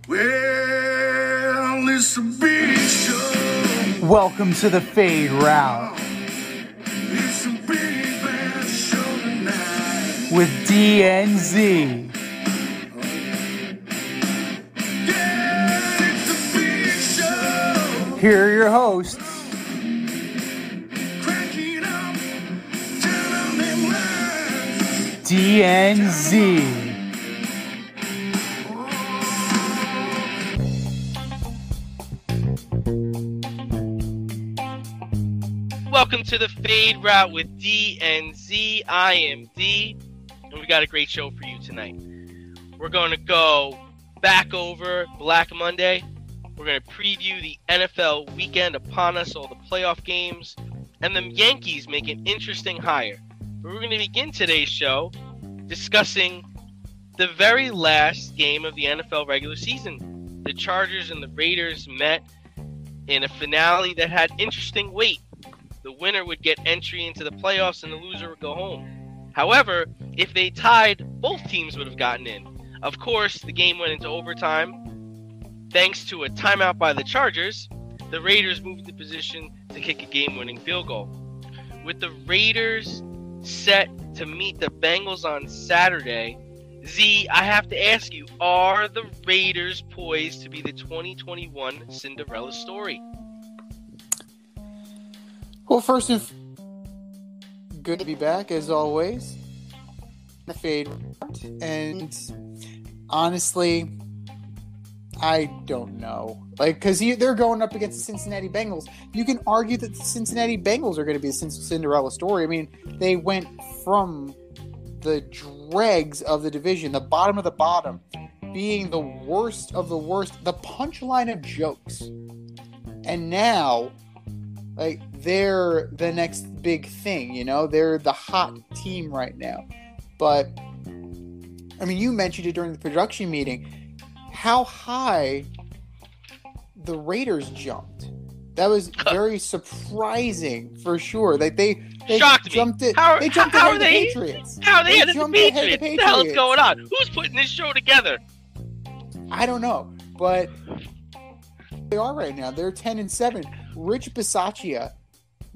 Well, it's a big show. Welcome to the Fade Route It's a big bad show tonight. with DNZ. Yeah, it's a big show. Here are your hosts, Crank it up, turn on them lights. DNZ. Welcome to the Fade Route with D and Z. I am D, and we got a great show for you tonight. We're going to go back over Black Monday. We're going to preview the NFL weekend upon us, all the playoff games, and the Yankees make an interesting hire. But we're going to begin today's show discussing the very last game of the NFL regular season. The Chargers and the Raiders met in a finale that had interesting weight. The winner would get entry into the playoffs and the loser would go home. However, if they tied, both teams would have gotten in. Of course, the game went into overtime. Thanks to a timeout by the Chargers, the Raiders moved into position to kick a game-winning field goal. With the Raiders set to meet the Bengals on Saturday, Z, I have to ask you, are the Raiders poised to be the 2021 Cinderella story? Well, first and good to be back as always. The Fade Route, and honestly, I don't know. Because they're going up against the Cincinnati Bengals. You can argue that the Cincinnati Bengals are going to be a Cinderella story. I mean, they went from the dregs of the division, the bottom of the bottom, being the worst of the worst, the punchline of jokes. And now, they're the next big thing, They're the hot team right now. But, I mean, you mentioned it during the production meeting, how high the Raiders jumped. That was very surprising, for sure. They Shocked jumped me. it. They jumped ahead of the Patriots. How are they ahead of the jumped ahead of Patriots? the What the hell is Patriots. going on? Who's putting this show together? I don't know, but they are right now. They're 10-7. Rich Bisaccia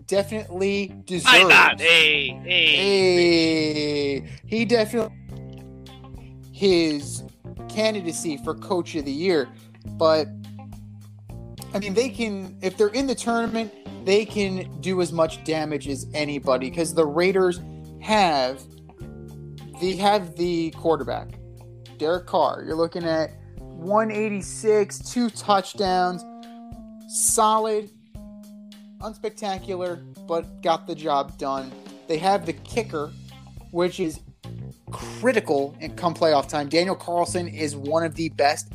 definitely deserves. He definitely his candidacy for Coach of the Year. But I mean, they can, if they're in the tournament, they can do as much damage as anybody because the Raiders have the quarterback, Derek Carr. You're looking at 186, 2 touchdowns, solid, unspectacular, but got the job done. They have the kicker, which is critical in come playoff time. Daniel Carlson is one of the best.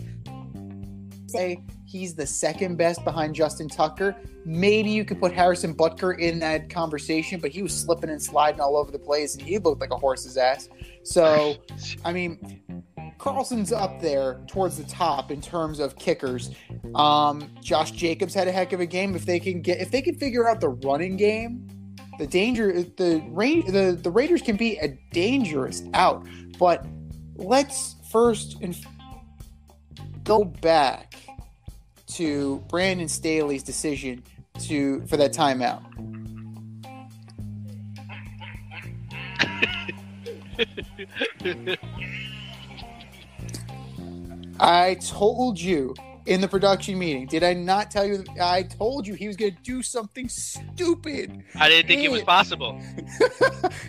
Say he's the second best behind Justin Tucker. Maybe you could put Harrison Butker in that conversation, but he was slipping and sliding all over the place, and he looked like a horse's ass. So, I mean, Carlson's up there towards the top in terms of kickers. Josh Jacobs had a heck of a game. If they can figure out the running game, the Raiders can be a dangerous out. But let's first go back to Brandon Staley's decision for that timeout. I told you in the production meeting. Did I not tell you? I told you he was going to do something stupid. I didn't think it was possible.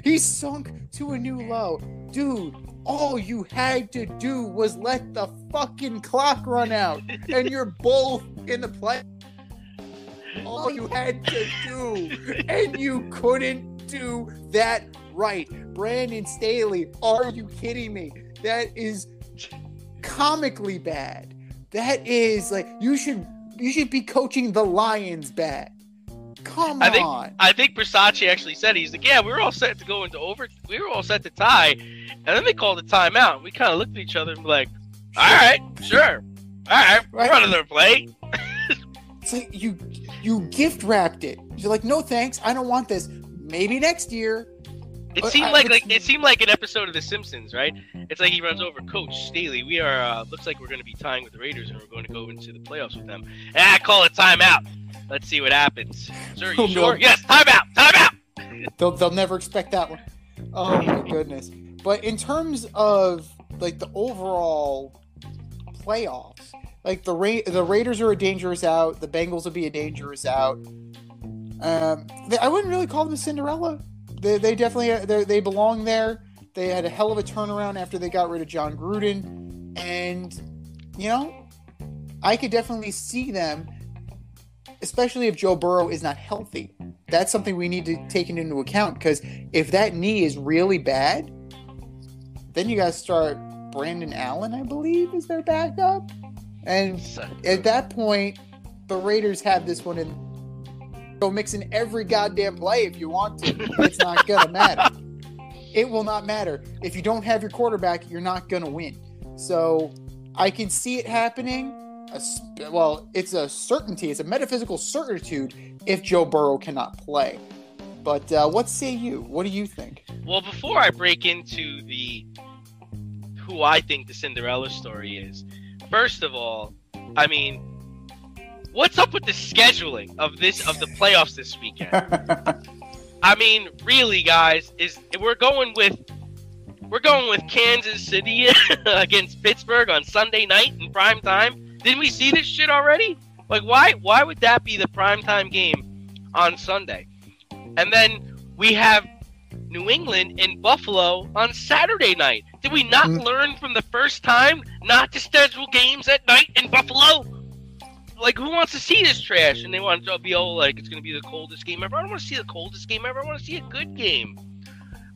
He sunk to a new low. Dude, all you had to do was let the fucking clock run out. And you're both in the play. All you had to do. And you couldn't do that right. Brandon Staley, are you kidding me? That is comically bad. That is you should be coaching the Lions bad. Come on. I think Versace actually said, he's like, yeah, we were all set to go into we were all set to tie, and then they called a timeout. We kind of looked at each other and were like, all right, sure. All right, we're running their play. It's like you gift wrapped it. You're like, no thanks, I don't want this. Maybe next year. It seemed like an episode of The Simpsons, right? It's like he runs over, Coach Staley. We are looks like we're going to be tying with the Raiders, and we're going to go into the playoffs with them. Call it timeout. Let's see what happens. Sir, you sure? Yes, timeout. They'll never expect that one. Oh my goodness! But in terms of like the overall playoffs, like the Raiders are a dangerous out. The Bengals will be a dangerous out. I wouldn't really call them a Cinderella. They definitely they belong there. They had a hell of a turnaround after they got rid of John Gruden, and I could definitely see them, especially if Joe Burrow is not healthy. That's something we need to take into account, because if that knee is really bad, then you got to start Brandon Allen, I believe, is their backup, and at that point, the Raiders have this one in. Go mix in every goddamn play if you want to. It's not going to matter. It will not matter. If you don't have your quarterback, you're not going to win. So I can see it happening. It's a certainty. It's a metaphysical certitude if Joe Burrow cannot play. But what say you? What do you think? Well, before I break into who I think the Cinderella story is, first of all, I mean, what's up with the scheduling of the playoffs this weekend? I mean, really, guys, we're going with Kansas City against Pittsburgh on Sunday night in prime time. Didn't we see this shit already? Like, why would that be the primetime game on Sunday? And then we have New England in Buffalo on Saturday night. Did we not learn from the first time not to schedule games at night in Buffalo? Like, who wants to see this trash? And they want to be all like, it's going to be the coldest game ever. I don't want to see the coldest game ever. I want to see a good game.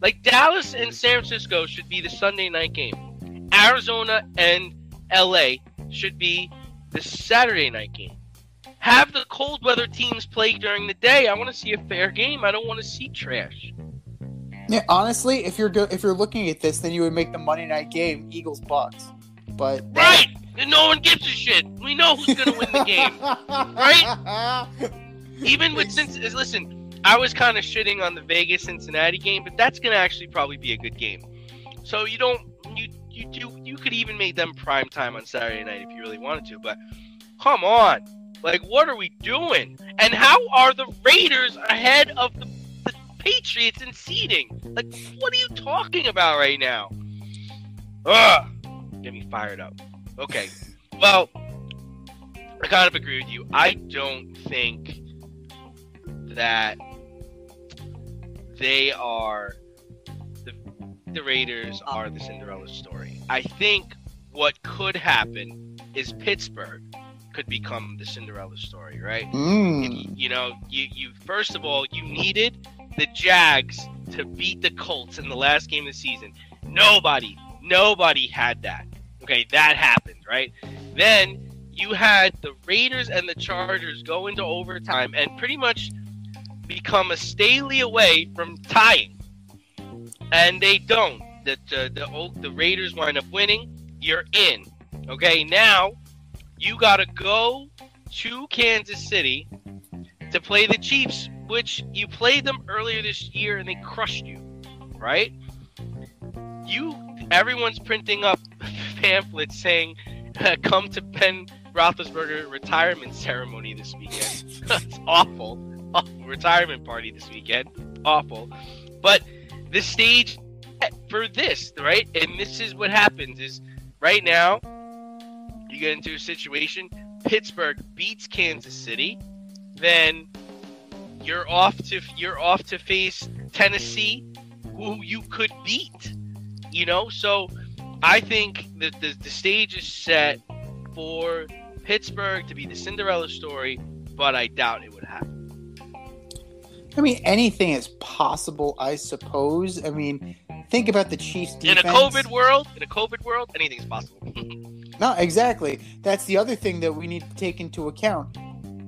Like, Dallas and San Francisco should be the Sunday night game. Arizona and LA should be the Saturday night game. Have the cold weather teams play during the day. I want to see a fair game. I don't want to see trash. Yeah, honestly, if you're looking at this, then you would make the Monday night game Eagles-Bucks. But right! And no one gives a shit. We know who's going to win the game. Right? Even with listen, I was kind of shitting on the Vegas-Cincinnati game, but that's going to actually probably be a good game. So you could even make them prime time on Saturday night if you really wanted to, but come on. Like, what are we doing? And how are the Raiders ahead of the Patriots in seeding? Like, what are you talking about right now? Ugh. Get me fired up. Okay. Well, I kind of agree with you. I don't think that they are the Raiders are the Cinderella story. I think what could happen is Pittsburgh could become the Cinderella story, right? You first of all, you needed the Jags to beat the Colts in the last game of the season. Nobody had that. Okay, that happened, right? Then you had the Raiders and the Chargers go into overtime and pretty much become a Staley away from tying. And they don't. The Raiders wind up winning. You're in. Okay, now you got to go to Kansas City to play the Chiefs, which you played them earlier this year and they crushed you, right? Everyone's printing up pamphlets saying, come to Ben Roethlisberger retirement ceremony this weekend. That's awful. Retirement party this weekend. Awful. But the stage for this, right? And this is what happens is right now you get into a situation, Pittsburgh beats Kansas City, then you're off to face Tennessee, who you could beat. So I think that the stage is set for Pittsburgh to be the Cinderella story, but I doubt it would happen. I mean, anything is possible, I suppose. I mean, think about the Chiefs' defense. In a COVID world, anything is possible. No, exactly. That's the other thing that we need to take into account.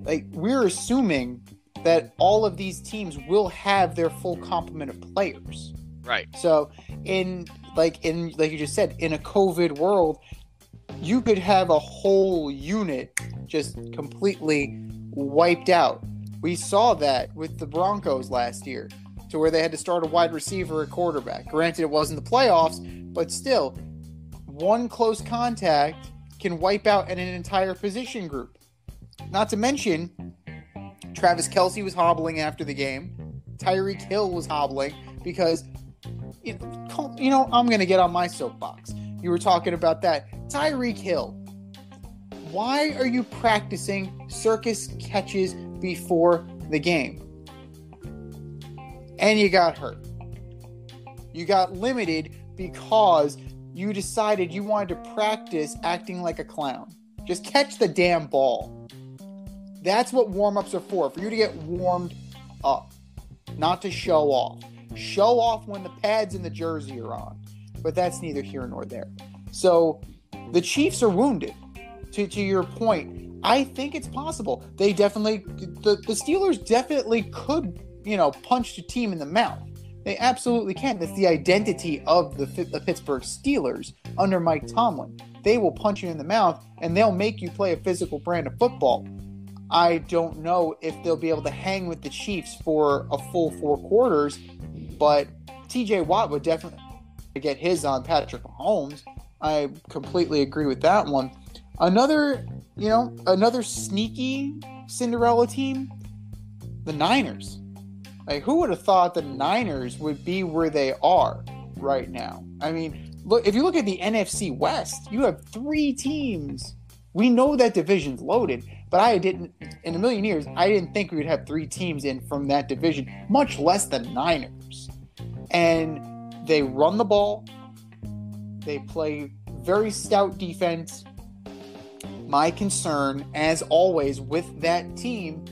Like, we're assuming that all of these teams will have their full complement of players. Right. So, like you just said, in a COVID world, you could have a whole unit just completely wiped out. We saw that with the Broncos last year. to where they had to start a wide receiver at quarterback. Granted, it wasn't the playoffs, but still, one close contact can wipe out an entire position group. Not to mention, Travis Kelce was hobbling after the game. Tyreek Hill was hobbling because, I'm going to get on my soapbox. You were talking about that. Tyreek Hill, why are you practicing circus catches before the game? And you got hurt. You got limited because you decided you wanted to practice acting like a clown. Just catch the damn ball. That's what warm-ups are for you to get warmed up, not to show off. Show off when the pads and the jersey are on. But that's neither here nor there. So the Chiefs are wounded. To your point, I think it's possible. The Steelers definitely could, punch the team in the mouth. They absolutely can. That's the identity of the Pittsburgh Steelers under Mike Tomlin. They will punch you in the mouth, and they'll make you play a physical brand of football. I don't know if they'll be able to hang with the Chiefs for a full 4 quarters, but TJ Watt would definitely get his on Patrick Mahomes. I completely agree with that one. Another sneaky Cinderella team, the Niners. Like, who would have thought the Niners would be where they are right now? I mean, look, if you look at the NFC West, you have 3 teams. We know that division's loaded, but in a million years, I didn't think we would have 3 teams in from that division, much less the Niners. And they run the ball. They play very stout defense. My concern, as always, with that team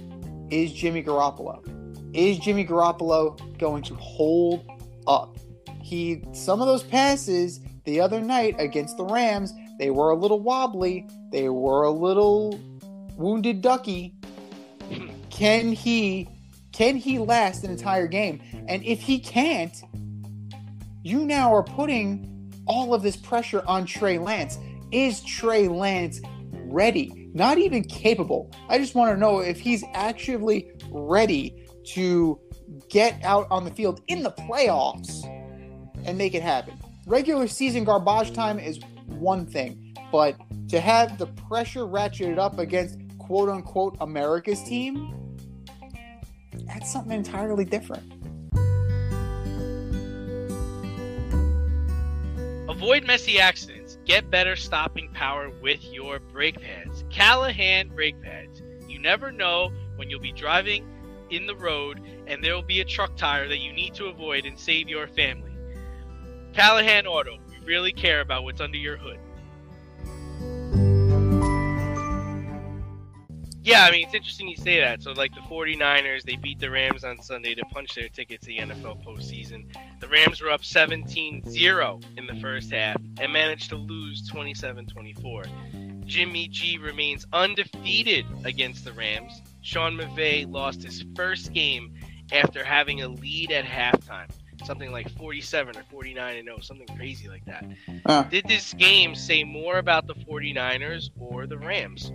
is Jimmy Garoppolo. Is Jimmy Garoppolo going to hold up? Some of those passes the other night against the Rams, they were a little wobbly. They were a little wounded ducky. Can he last an entire game? And if he can't, you now are putting all of this pressure on Trey Lance. Is Trey Lance ready? Not even capable. I just want to know if he's actually ready to get out on the field in the playoffs and make it happen. Regular season garbage time is one thing, but to have the pressure ratcheted up against quote-unquote America's team, that's something entirely different. Avoid messy accidents. Get better stopping power with your brake pads. Callahan brake pads. You never know when you'll be driving in the road and there will be a truck tire that you need to avoid and save your family. Callahan Auto. We really care about what's under your hood. Yeah, I mean, it's interesting you say that. So, like, the 49ers, they beat the Rams on Sunday to punch their ticket to the NFL postseason. The Rams were up 17-0 in the first half and managed to lose 27-24. Jimmy G remains undefeated against the Rams. Sean McVay lost his first game after having a lead at halftime. Something like 47 or 49-0, something crazy like that. Did this game say more about the 49ers or the Rams?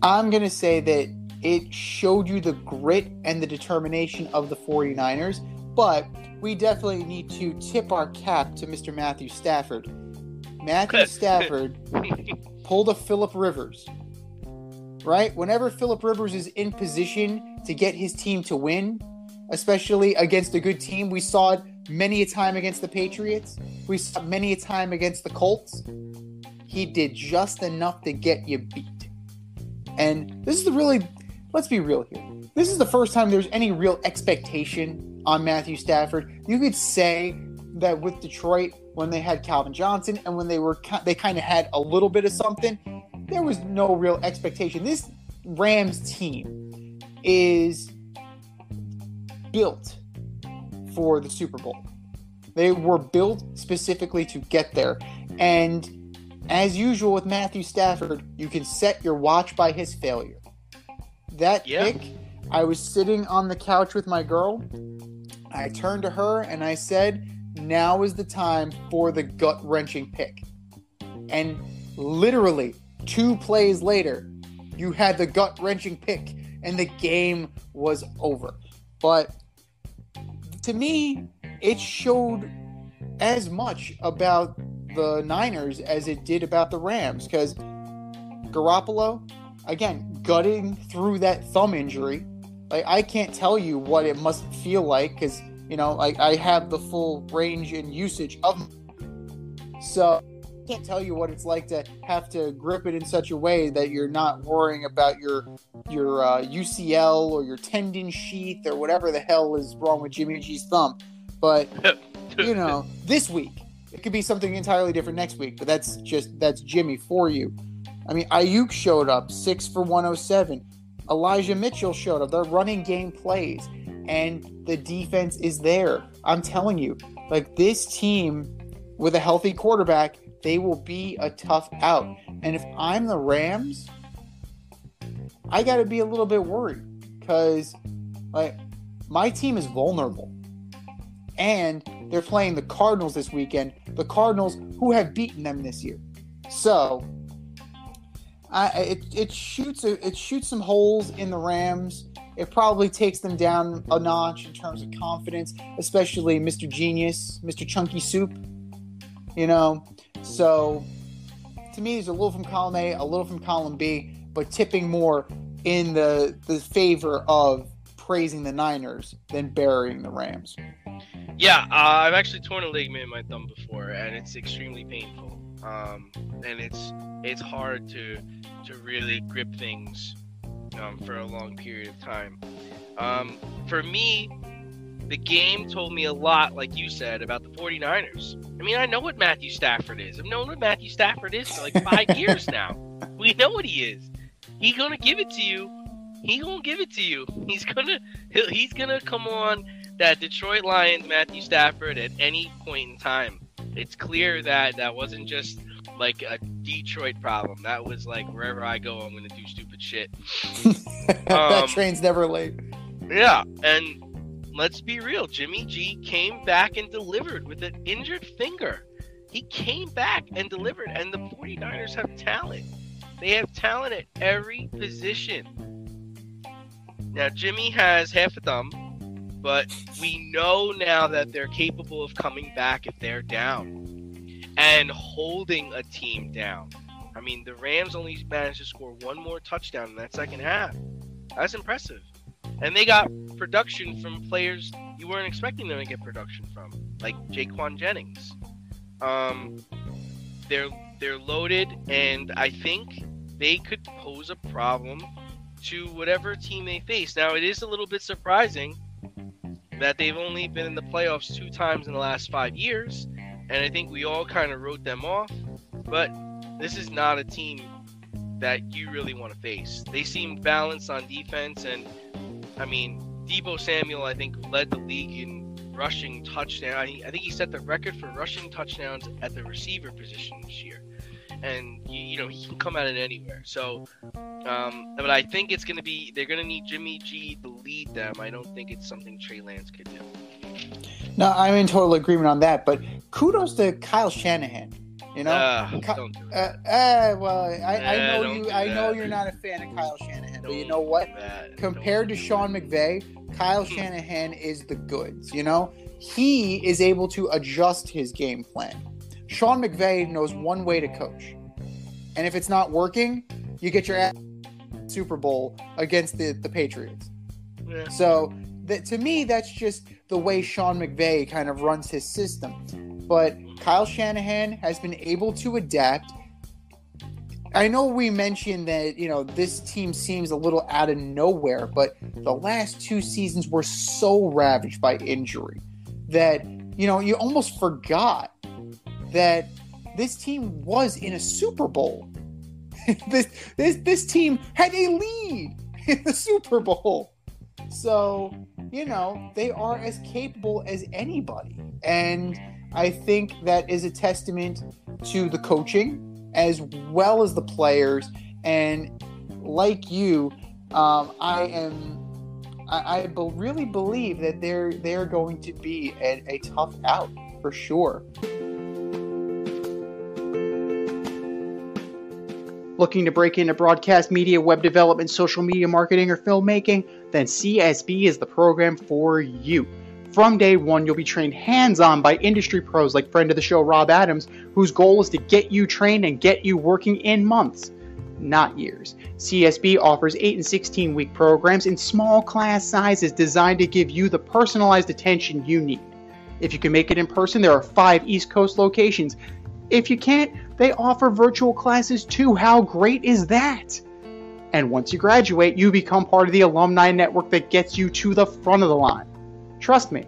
I'm going to say that it showed you the grit and the determination of the 49ers, but we definitely need to tip our cap to Mr. Matthew Stafford. Matthew Stafford pulled a Phillip Rivers, right? Whenever Phillip Rivers is in position to get his team to win, especially against a good team, we saw it many a time against the Patriots. We saw it many a time against the Colts. He did just enough to get you beat. And this is let's be real here. This is the first time there's any real expectation on Matthew Stafford. You could say that with Detroit, when they had Calvin Johnson and when they kind of had a little bit of something, there was no real expectation. This Rams team is built for the Super Bowl. They were built specifically to get there. And as usual with Matthew Stafford, you can set your watch by his failure. That pick, I was sitting on the couch with my girl. I turned to her and I said, now is the time for the gut-wrenching pick. And literally 2 plays later, you had the gut-wrenching pick. and the game was over. But to me, it showed as much about the Niners as it did about the Rams, because Garoppolo, again, gutting through that thumb injury. Like, I can't tell you what it must feel like, because, I have the full range and usage of them. So I can't tell you what it's like to have to grip it in such a way that you're not worrying about your UCL or your tendon sheath or whatever the hell is wrong with Jimmy G's thumb. But, this week, it could be something entirely different next week, but that's Jimmy for you. I mean, Ayuk showed up 6 for 107. Elijah Mitchell showed up. Their running game plays, and the defense is there. I'm telling you, like, this team with a healthy quarterback, they will be a tough out. And if I'm the Rams, I got to be a little bit worried, because, like, my team is vulnerable. And they're playing the Cardinals this weekend. The Cardinals, who have beaten them this year. So it shoots some holes in the Rams. It probably takes them down a notch in terms of confidence, especially Mr. Genius, Mr. Chunky Soup. So to me, there's a little from column A, a little from column B, but tipping more in the favor of praising the Niners than burying the Rams. Yeah, I've actually torn a ligament in my thumb before, and it's extremely painful. And it's hard to really grip things for a long period of time. For me, the game told me a lot, like you said, about the 49ers. I mean, I know what Matthew Stafford is. I've known what Matthew Stafford is for like 5 years now. We know what he is. He's gonna give it to you. He's gonna come on that Detroit Lions Matthew Stafford at any point in time. It's clear that wasn't just like a Detroit problem. That was like, wherever I go, I'm going to do stupid shit. That train's never late. Yeah, and let's be real. Jimmy G came back and delivered with an injured finger. He came back and delivered, and the 49ers have talent. They have talent at every position. Now, Jimmy has half a thumb, but we know now that they're capable of coming back if they're down and holding a team down. I mean, the Rams only managed to score one more touchdown in that second half. That's impressive. And they got production from players you weren't expecting them to get production from, like Jaquan Jennings. They're loaded, and I think they could pose a problem to whatever team they face. Now, it is a little bit surprising that they've only been in the playoffs 2 times in the last 5 years, and I think we all kind of wrote them off, but this is not a team that you really want to face. They seem balanced on defense, and I mean, Deebo Samuel, I think, led the league in rushing touchdowns. I think he set the record for rushing touchdowns at the receiver position this year, and he can come at it anywhere. So, but I think it's going to be, they're going to need Jimmy G to lead them. I don't think it's something Trey Lance could do. No, I'm in total agreement on that, but kudos to Kyle Shanahan. Don't do it. Well, I know you're not a fan of Kyle Shanahan, but you know what? Compared to Sean McVay, Kyle Shanahan is the goods. He is able to adjust his game plan. Sean McVay knows one way to coach, and if it's not working, you get your ass Super Bowl against the Patriots. Yeah. So to me, that's just the way Sean McVay kind of runs his system. But Kyle Shanahan has been able to adapt. I know we mentioned that, this team seems a little out of nowhere, but the last 2 seasons were so ravaged by injury that, you almost forgot that this team was in a Super Bowl. This team had a lead in the Super Bowl. So, they are as capable as anybody. And I think that is a testament to the coaching as well as the players. And like you, I really believe that they're going to be a tough out for sure. Looking to break into broadcast media, web development, social media marketing, or filmmaking? Then CSB is the program for you. From day one, you'll be trained hands-on by industry pros like friend of the show Rob Adams, whose goal is to get you trained and get you working in months, not years. CSB offers 8 and 16-week programs in small class sizes designed to give you the personalized attention you need. If you can make it in person, there are 5 East Coast locations. If you can't, they offer virtual classes too. How great is that? And once you graduate, you become part of the alumni network that gets you to the front of the line. Trust me,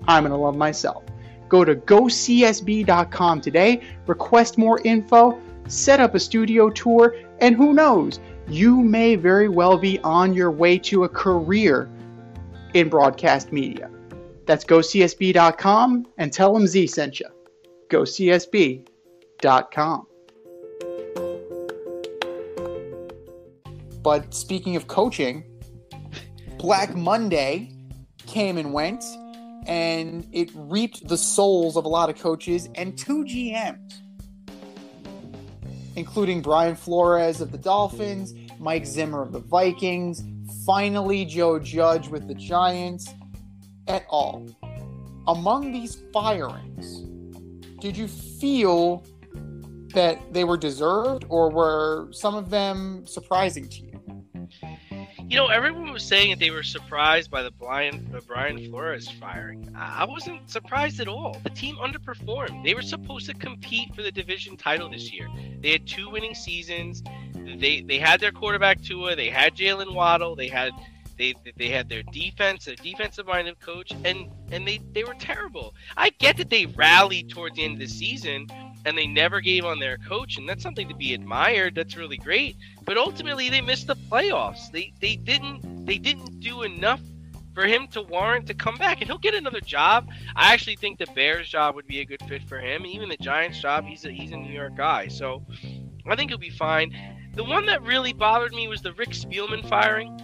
I'm an alum myself. Go to gocsb.com today, request more info, set up a studio tour, and who knows, you may very well be on your way to a career in broadcast media. That's gocsb.com and tell them Z sent you. gocsb.com. But speaking of coaching, Black Monday came and went, and it reaped the souls of a lot of coaches and 2 GMs, including Brian Flores of the Dolphins, Mike Zimmer of the Vikings, finally Joe Judge with the Giants, et al. Among these firings, did you feel that they were deserved, or were some of them surprising to you? You know, everyone was saying that they were surprised by the Brian Flores firing. I wasn't surprised at all. The team underperformed. They were supposed to compete for the division title this year. They had 2 winning seasons. They had their quarterback Tua. They had Jalen Waddle. They had their defense, their defensive-minded coach, and they were terrible. I get that they rallied towards the end of the season, and they never gave on their coach, and that's something to be admired. That's really great. But ultimately, they missed the playoffs. They didn't do enough for him to warrant to come back, and he'll get another job. I actually think the Bears job would be a good fit for him, and even the Giants job. He's a New York guy, so I think he'll be fine. The one that really bothered me was the Rick Spielman firing.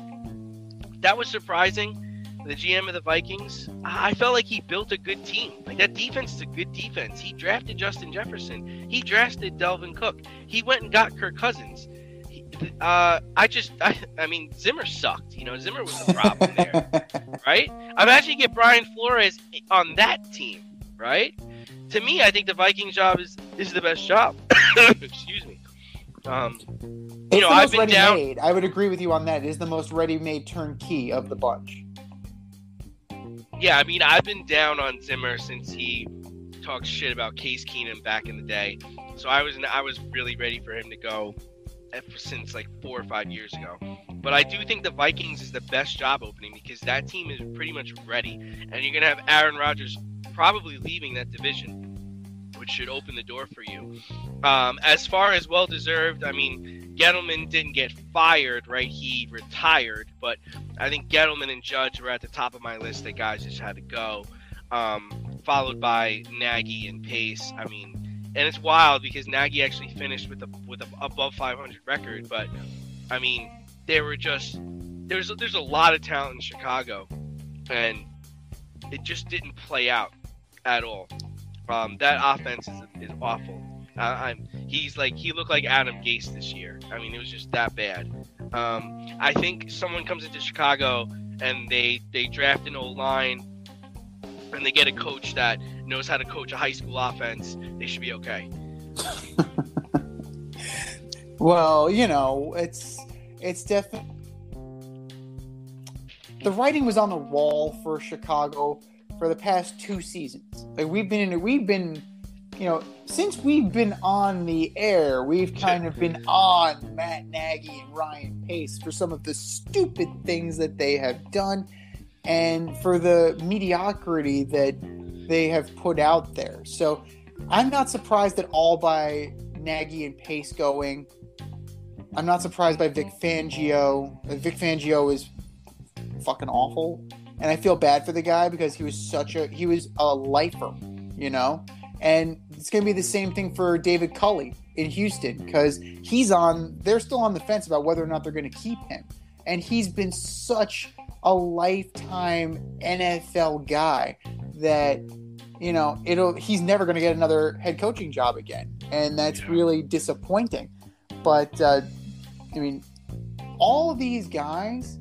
That was surprising. The GM of the Vikings, I felt like he built a good team. Like, that defense is a good defense. He drafted Justin Jefferson. He drafted Delvin Cook. He went and got Kirk Cousins. I mean, Zimmer sucked. You know, Zimmer was the problem there, right? Imagine you get Brian Flores on that team, right? To me, I think the Vikings job is the best job. Excuse me. It's the most ready-made. I would agree with you on that. It is the most ready-made turnkey of the bunch. Yeah, I mean, I've been down on Zimmer since he talked shit about Case Keenum back in the day. So I was really ready for him to go since like 4 or 5 years ago. But I do think the Vikings is the best job opening because that team is pretty much ready. And you're going to have Aaron Rodgers probably leaving that division, which should open the door for you. As far as well-deserved, I mean, Gettleman didn't get fired, right? He retired, but I think Gettleman and Judge were at the top of my list that guys just had to go, followed by Nagy and Pace. I mean, and it's wild because Nagy actually finished with a above 500 record, but I mean, there's a lot of talent in Chicago, and it just didn't play out at all. That offense is awful. He looked like Adam Gase this year. I mean, it was just that bad. I think someone comes into Chicago and they draft an O-line and they get a coach that knows how to coach a high school offense. They should be okay. Well, you know, it's definitely the writing was on the wall for Chicago for the past 2 seasons. Like we've been, you know, since we've been on the air, we've kind of been on Matt Nagy and Ryan Pace for some of the stupid things that they have done and for the mediocrity that they have put out there. So I'm not surprised at all by Nagy and Pace going. I'm not surprised by Vic Fangio. Vic Fangio is fucking awful. And I feel bad for the guy because he was a lifer, you know? And it's going to be the same thing for David Culley in Houston because they're still on the fence about whether or not they're going to keep him. And he's been such a lifetime NFL guy that, you know, he's never going to get another head coaching job again. And that's really disappointing. But, I mean, all of these guys,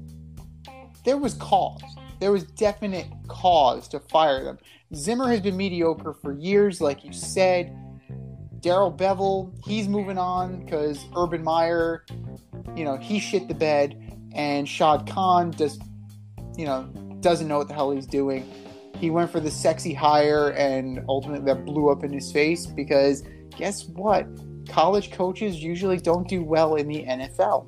there was cause. There was definite cause to fire them. Zimmer has been mediocre for years, like you said. Darryl Bevel, he's moving on because Urban Meyer, he shit the bed. And Shad Khan doesn't know what the hell he's doing. He went for the sexy hire, and ultimately that blew up in his face because guess what? College coaches usually don't do well in the NFL.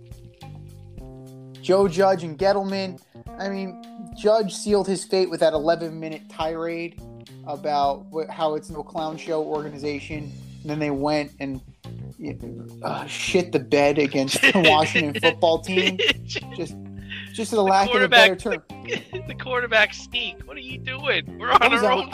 Joe Judge and Gettleman. I mean, Judge sealed his fate with that 11-minute tirade about how it's no clown show organization. And then they went and shit the bed against the Washington football team. Just for the lack of a better term. The quarterback sneak. What are you doing? We're on our own.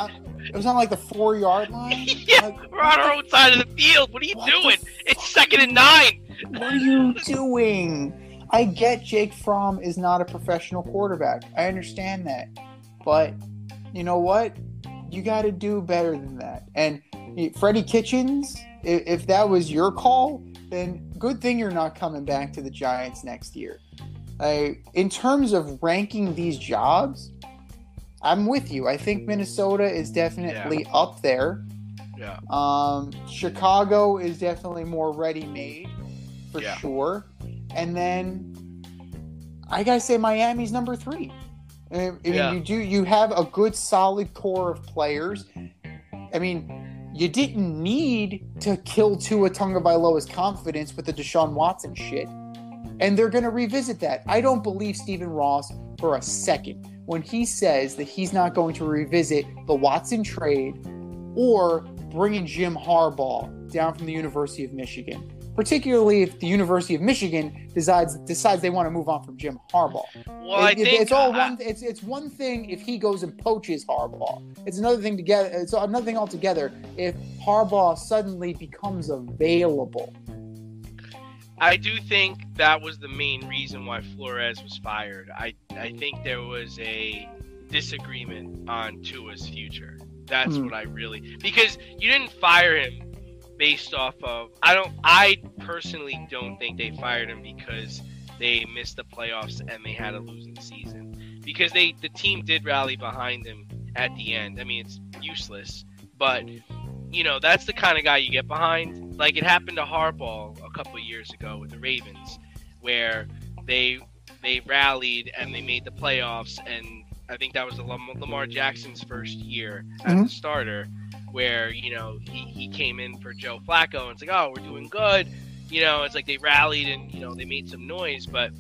It was on like the 4-yard line. Yeah, we're on our own side of the field. What are you doing? It's 2nd and 9. What are you doing? I get Jake Fromm is not a professional quarterback. I understand that. But you know what? You got to do better than that. And Freddie Kitchens, if that was your call, then good thing you're not coming back to the Giants next year. In terms of ranking these jobs, I'm with you. I think Minnesota is definitely up there. Yeah. Chicago is definitely more ready-made for sure. And then I gotta say Miami's number 3. You have a good solid core of players. I mean, you didn't need to kill Tua Tagovailoa's confidence with the Deshaun Watson shit. And they're going to revisit that. I don't believe Stephen Ross for a second when he says that he's not going to revisit the Watson trade or bringing Jim Harbaugh down from the University of Michigan. Particularly if the University of Michigan decides they want to move on from Jim Harbaugh. Well, It's one thing if he goes and poaches Harbaugh. It's another thing altogether if Harbaugh suddenly becomes available. I do think that was the main reason why Flores was fired. I think there was a disagreement on Tua's future. That's what I really, because you didn't fire him based off of, I personally don't think they fired him because they missed the playoffs and they had a losing season. Because the team did rally behind him at the end. I mean, it's useless, but that's the kind of guy you get behind. Like it happened to Harbaugh a couple of years ago with the Ravens, where they rallied and they made the playoffs, and I think that was Lamar Jackson's first year as a starter, where he came in for Joe Flacco, and it's like, oh, we're doing good. It's like they rallied and they made some noise, but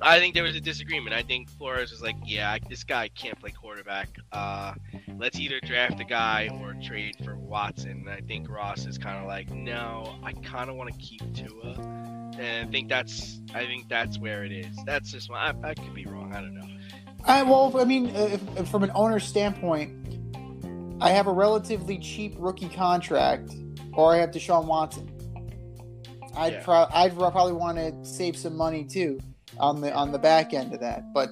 I think there was a disagreement. I think Flores was like, yeah, this guy can't play quarterback. Let's either draft a guy or trade for Watson. And I think Ross is kind of like, no, I kind of want to keep Tua. And I think that's where it is. That's just I could be wrong. I don't know. From an owner's standpoint, I have a relatively cheap rookie contract, or I have Deshaun Watson. I'd probably want to save some money too on the back end of that. But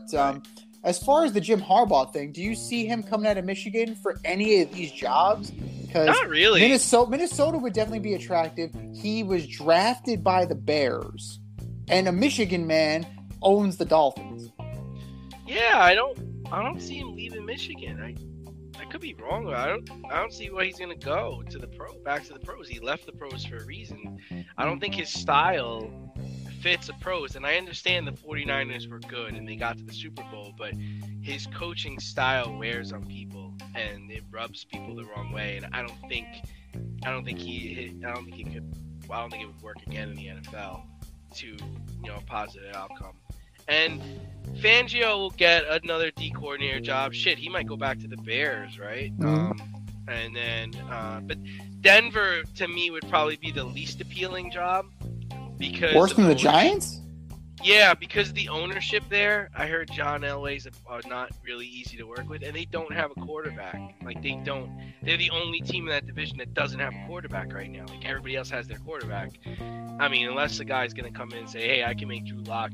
as far as the Jim Harbaugh thing, do you see him coming out of Michigan for any of these jobs? Because not really. Minnesota would definitely be attractive. He was drafted by the Bears, and a Michigan man owns the Dolphins. Yeah, I don't see him leaving Michigan. I could be wrong. I don't see why he's gonna go to back to the pros. He left the pros for a reason. I don't think his style fits the pros, and I understand the 49ers were good and they got to the Super Bowl, but his coaching style wears on people and it rubs people the wrong way, and I don't think it would work again in the NFL to a positive outcome. And Fangio will get another D coordinator job. Shit, he might go back to the Bears, right? And then, but Denver to me would probably be the least appealing job because worse than the Giants. Yeah, because the ownership there, I heard John Elway's are not really easy to work with, and they don't have a quarterback. Like they're the only team in that division that doesn't have a quarterback right now. Like everybody else has their quarterback. I mean, unless the guy's gonna come in and say, "Hey, I can make Drew Lock,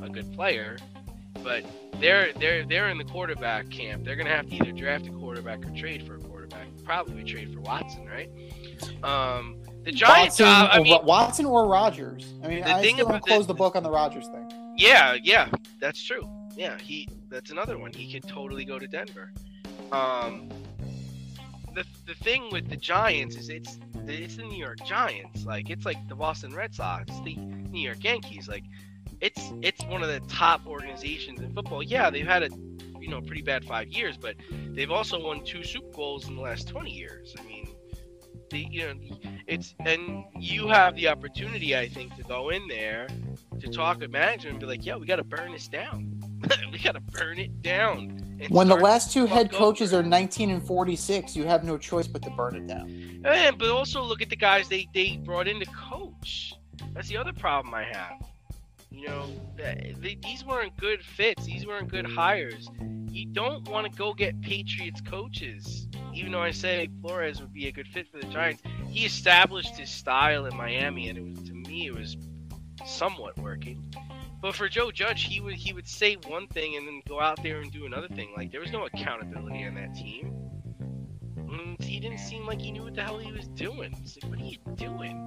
a good player," but they're in the quarterback camp. They're gonna have to either draft a quarterback or trade for a quarterback. Probably trade for Watson, right? The Giants, Watson or Rodgers. I mean, I still don't close the book on the Rodgers thing. Yeah, that's true. Yeah, that's another one. He could totally go to Denver. The thing with the Giants is it's the New York Giants. Like, it's like the Boston Red Sox, the New York Yankees. Like, it's one of the top organizations in football. Yeah, they've had a pretty bad 5 years, but they've also won 2 Super Bowls in the last 20 years. I mean, and you have the opportunity, I think, to go in there to talk with management and be like, yeah, we got to burn this down. We got to burn it down. When the last 2 head coaches are 19 and 46, you have no choice but to burn it down. But also look at the guys they brought in to coach. That's the other problem I have. These weren't good fits. These weren't good hires. You don't want to go get Patriots coaches. Even though I say Flores would be a good fit for the Giants, he established his style in Miami, and it was somewhat working. But for Joe Judge, he would say one thing and then go out there and do another thing. Like, there was no accountability on that team. He didn't seem like he knew what the hell he was doing. It's like, what are you doing?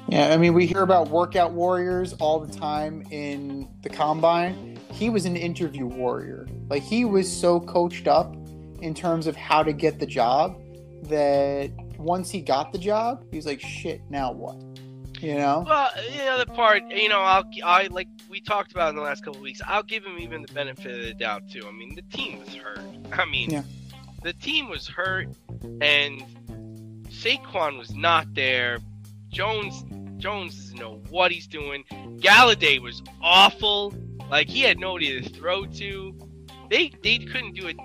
Yeah, I mean, we hear about workout warriors all the time in the combine. He was an interview warrior. Like, he was so coached up in terms of how to get the job that once he got the job, he was like, shit, now what? Well, the other part, I like we talked about in the last couple of weeks, I'll give him even the benefit of the doubt too. I mean, the team was hurt. The team was hurt, and Saquon was not there. Jones doesn't know what he's doing. Galladay was awful. Like, he had nobody to throw to. They couldn't do it.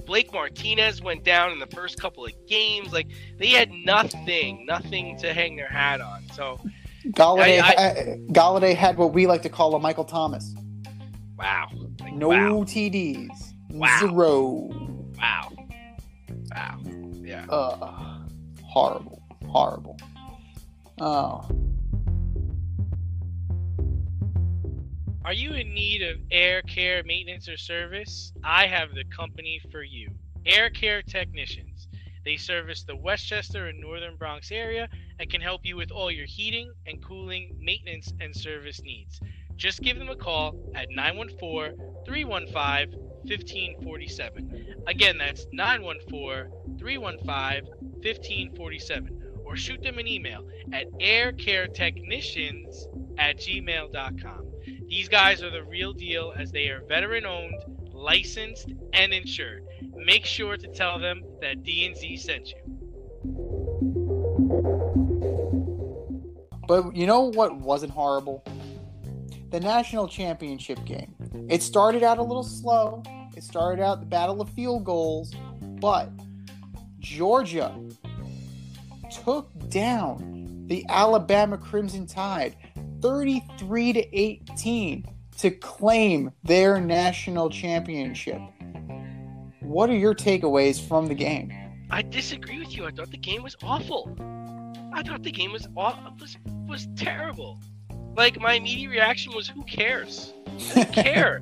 Blake Martinez went down in the first couple of games. Like, they had nothing to hang their hat on. So Galladay had what we like to call a Michael Thomas. Wow. No TDs. Wow. 0. Wow. Yeah. Horrible. Oh. Are you in need of air care maintenance or service? I have the company for you. Air Care Technicians. They service the Westchester and Northern Bronx area and can help you with all your heating and cooling, maintenance, and service needs. Just give them a call at 914-315-1547. Again, that's 914-315-1547. Or shoot them an email at aircaretechnicians@gmail.com. These guys are the real deal, as they are veteran-owned, licensed, and insured. Make sure to tell them that D&Z sent you. But you know what wasn't horrible? The national championship game. It started out a little slow. It started out the battle of field goals. But Georgia took down the Alabama Crimson Tide 33-18 to claim their national championship. What are your takeaways from the game? I disagree with you. I thought the game was awful. I thought the game was terrible. Like, my immediate reaction was, who cares? I don't care.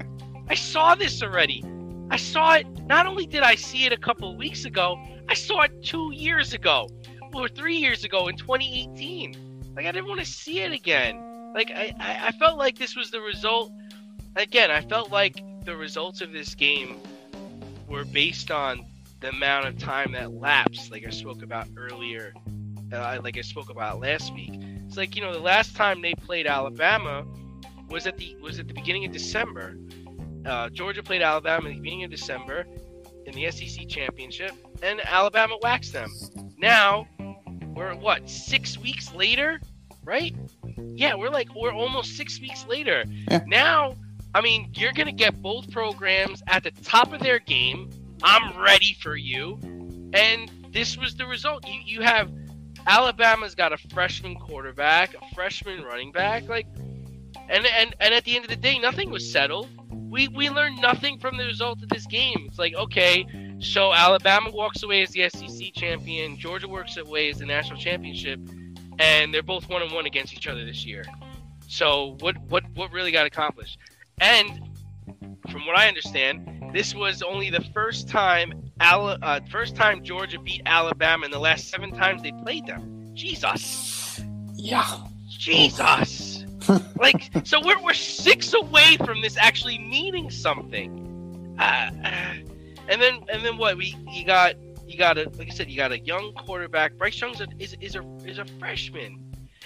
I saw this already. I saw it. Not only did I see it a couple of weeks ago, I saw it 2 years ago. Or 3 years ago in 2018. Like, I didn't want to see it again. Like, I felt like this was the result. Again, I felt like the results of this game were based on the amount of time that lapsed, like I spoke about earlier, like I spoke about last week. It's like, the last time they played Alabama was at the beginning of December. Georgia played Alabama at the beginning of December in the SEC championship, and Alabama waxed them. Now, we're 6 weeks later, right? Yeah, we're almost 6 weeks later. Yeah. Now, I mean, you're going to get both programs at the top of their game. I'm ready for you. And this was the result. You have Alabama's got a freshman quarterback, a freshman running back, and at the end of the day, nothing was settled. We learned nothing from the result of this game. It's like, okay, so Alabama walks away as the SEC champion, Georgia walks away as the national championship, and they're both 1-1 against each other this year. So what really got accomplished? And from what I understand, this was only the first time Georgia beat Alabama in the last 7 times they played them. Jesus. Yeah. Jesus. Like, so we're 6 away from this actually meaning something. And then what? You got like I said, you got a young quarterback. Bryce Young is a freshman.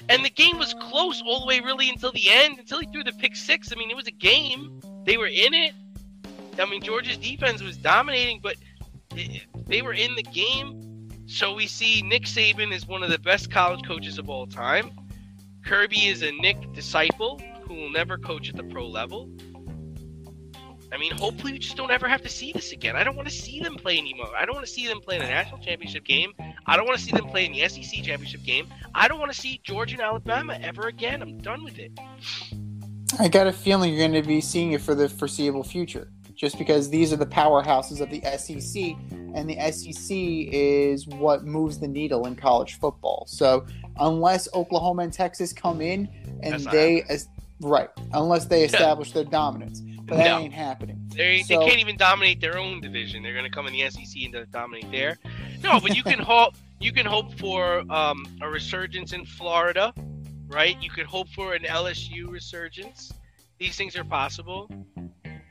And the game was close all the way really until the end, until he threw the pick six. I mean, it was a game. They were in it. I mean, Georgia's defense was dominating, but they were in the game. So we see Nick Saban is one of the best college coaches of all time. Kirby is a Nick disciple who will never coach at the pro level. I mean, hopefully we just don't ever have to see this again. I don't want to see them play anymore. I don't want to see them play in a national championship game. I don't want to see them play in the SEC championship game. I don't want to see Georgia and Alabama ever again. I'm done with it. I got a feeling you're going to be seeing it for the foreseeable future, just because these are the powerhouses of the SEC, and the SEC is what moves the needle in college football. So unless Oklahoma and Texas come in and unless they establish their dominance. But that ain't happening. They can't even dominate their own division. They're going to come in the SEC and dominate there. No, but you can hope. You can hope for a resurgence in Florida, right? You could hope for an LSU resurgence. These things are possible.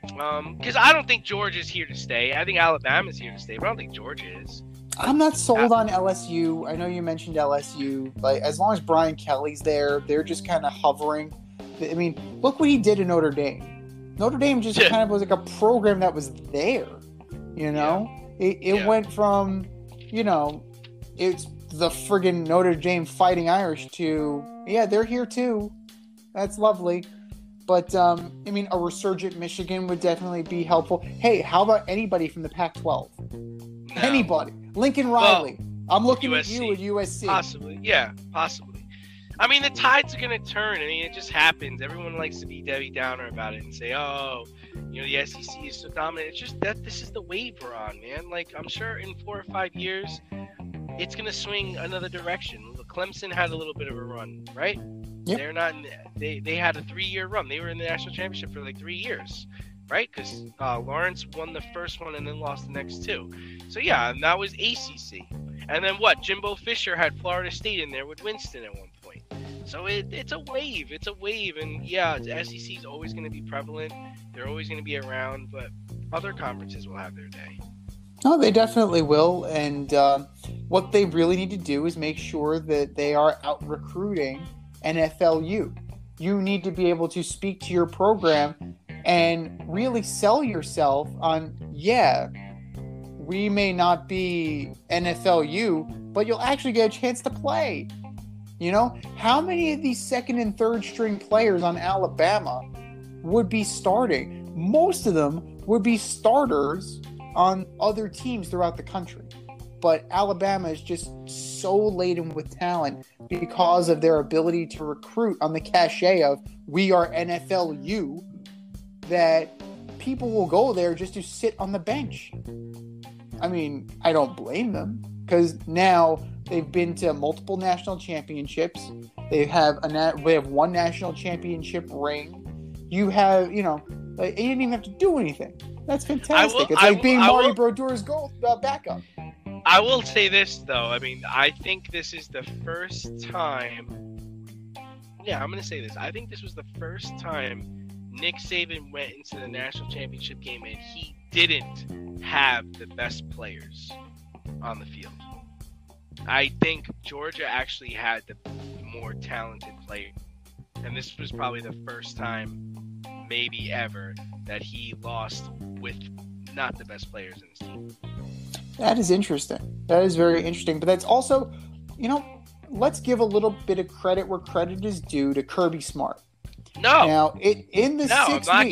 Because I don't think Georgia's here to stay. I think Alabama's here to stay, but I don't think Georgia is. I'm not sold on LSU. I know you mentioned LSU. Like, as long as Brian Kelly's there, they're just kind of hovering. I mean, look what he did in Notre Dame. Notre Dame just kind of was like a program that was there, you know? Yeah. It went from, it's the friggin' Notre Dame Fighting Irish to, they're here too. That's lovely. But, a resurgent Michigan would definitely be helpful. Hey, how about anybody from the Pac-12? No. Anybody. Lincoln Riley. Well, I'm looking at you at USC. Possibly. Yeah, possibly. I mean, the tides are going to turn. I mean, it just happens. Everyone likes to be Debbie Downer about it and say, the SEC is so dominant. It's just that this is the wave we're on, man. Like, I'm sure in 4 or 5 years, it's going to swing another direction. Clemson had a little bit of a run, right? Yep. They're not. They had a 3-year run. They were in the national championship for like 3 years, right? Because Lawrence won the first one and then lost the next 2. So yeah, and that was ACC. And then what? Jimbo Fisher had Florida State in there with Winston at one point. So it's a wave. It's a wave, and yeah, the SEC is always going to be prevalent. They're always going to be around, but other conferences will have their day. No, they definitely will. And what they really need to do is make sure that they are out recruiting NFLU. You need to be able to speak to your program and really sell yourself on, we may not be NFLU, but you'll actually get a chance to play. How many of these second and third string players on Alabama would be starting? Most of them would be starters on other teams throughout the country. But Alabama is just so laden with talent because of their ability to recruit on the cachet of we are NFLU, that people will go there just to sit on the bench. I mean, I don't blame them, because now they've been to multiple national championships. They have one national championship ring. You have, you didn't even have to do anything. That's fantastic. It's like being Marty Brodeur's backup. I will say this, though. I mean, I think this is the first time. Yeah, I'm going to say this. I think this was the first time Nick Saban went into the national championship game and he didn't have the best players on the field. I think Georgia actually had the more talented players. And this was probably the first time, maybe ever, that he lost with not the best players in his team. That is interesting. That is very interesting. But that's also, let's give a little bit of credit where credit is due to Kirby Smart. No. Now, I'm not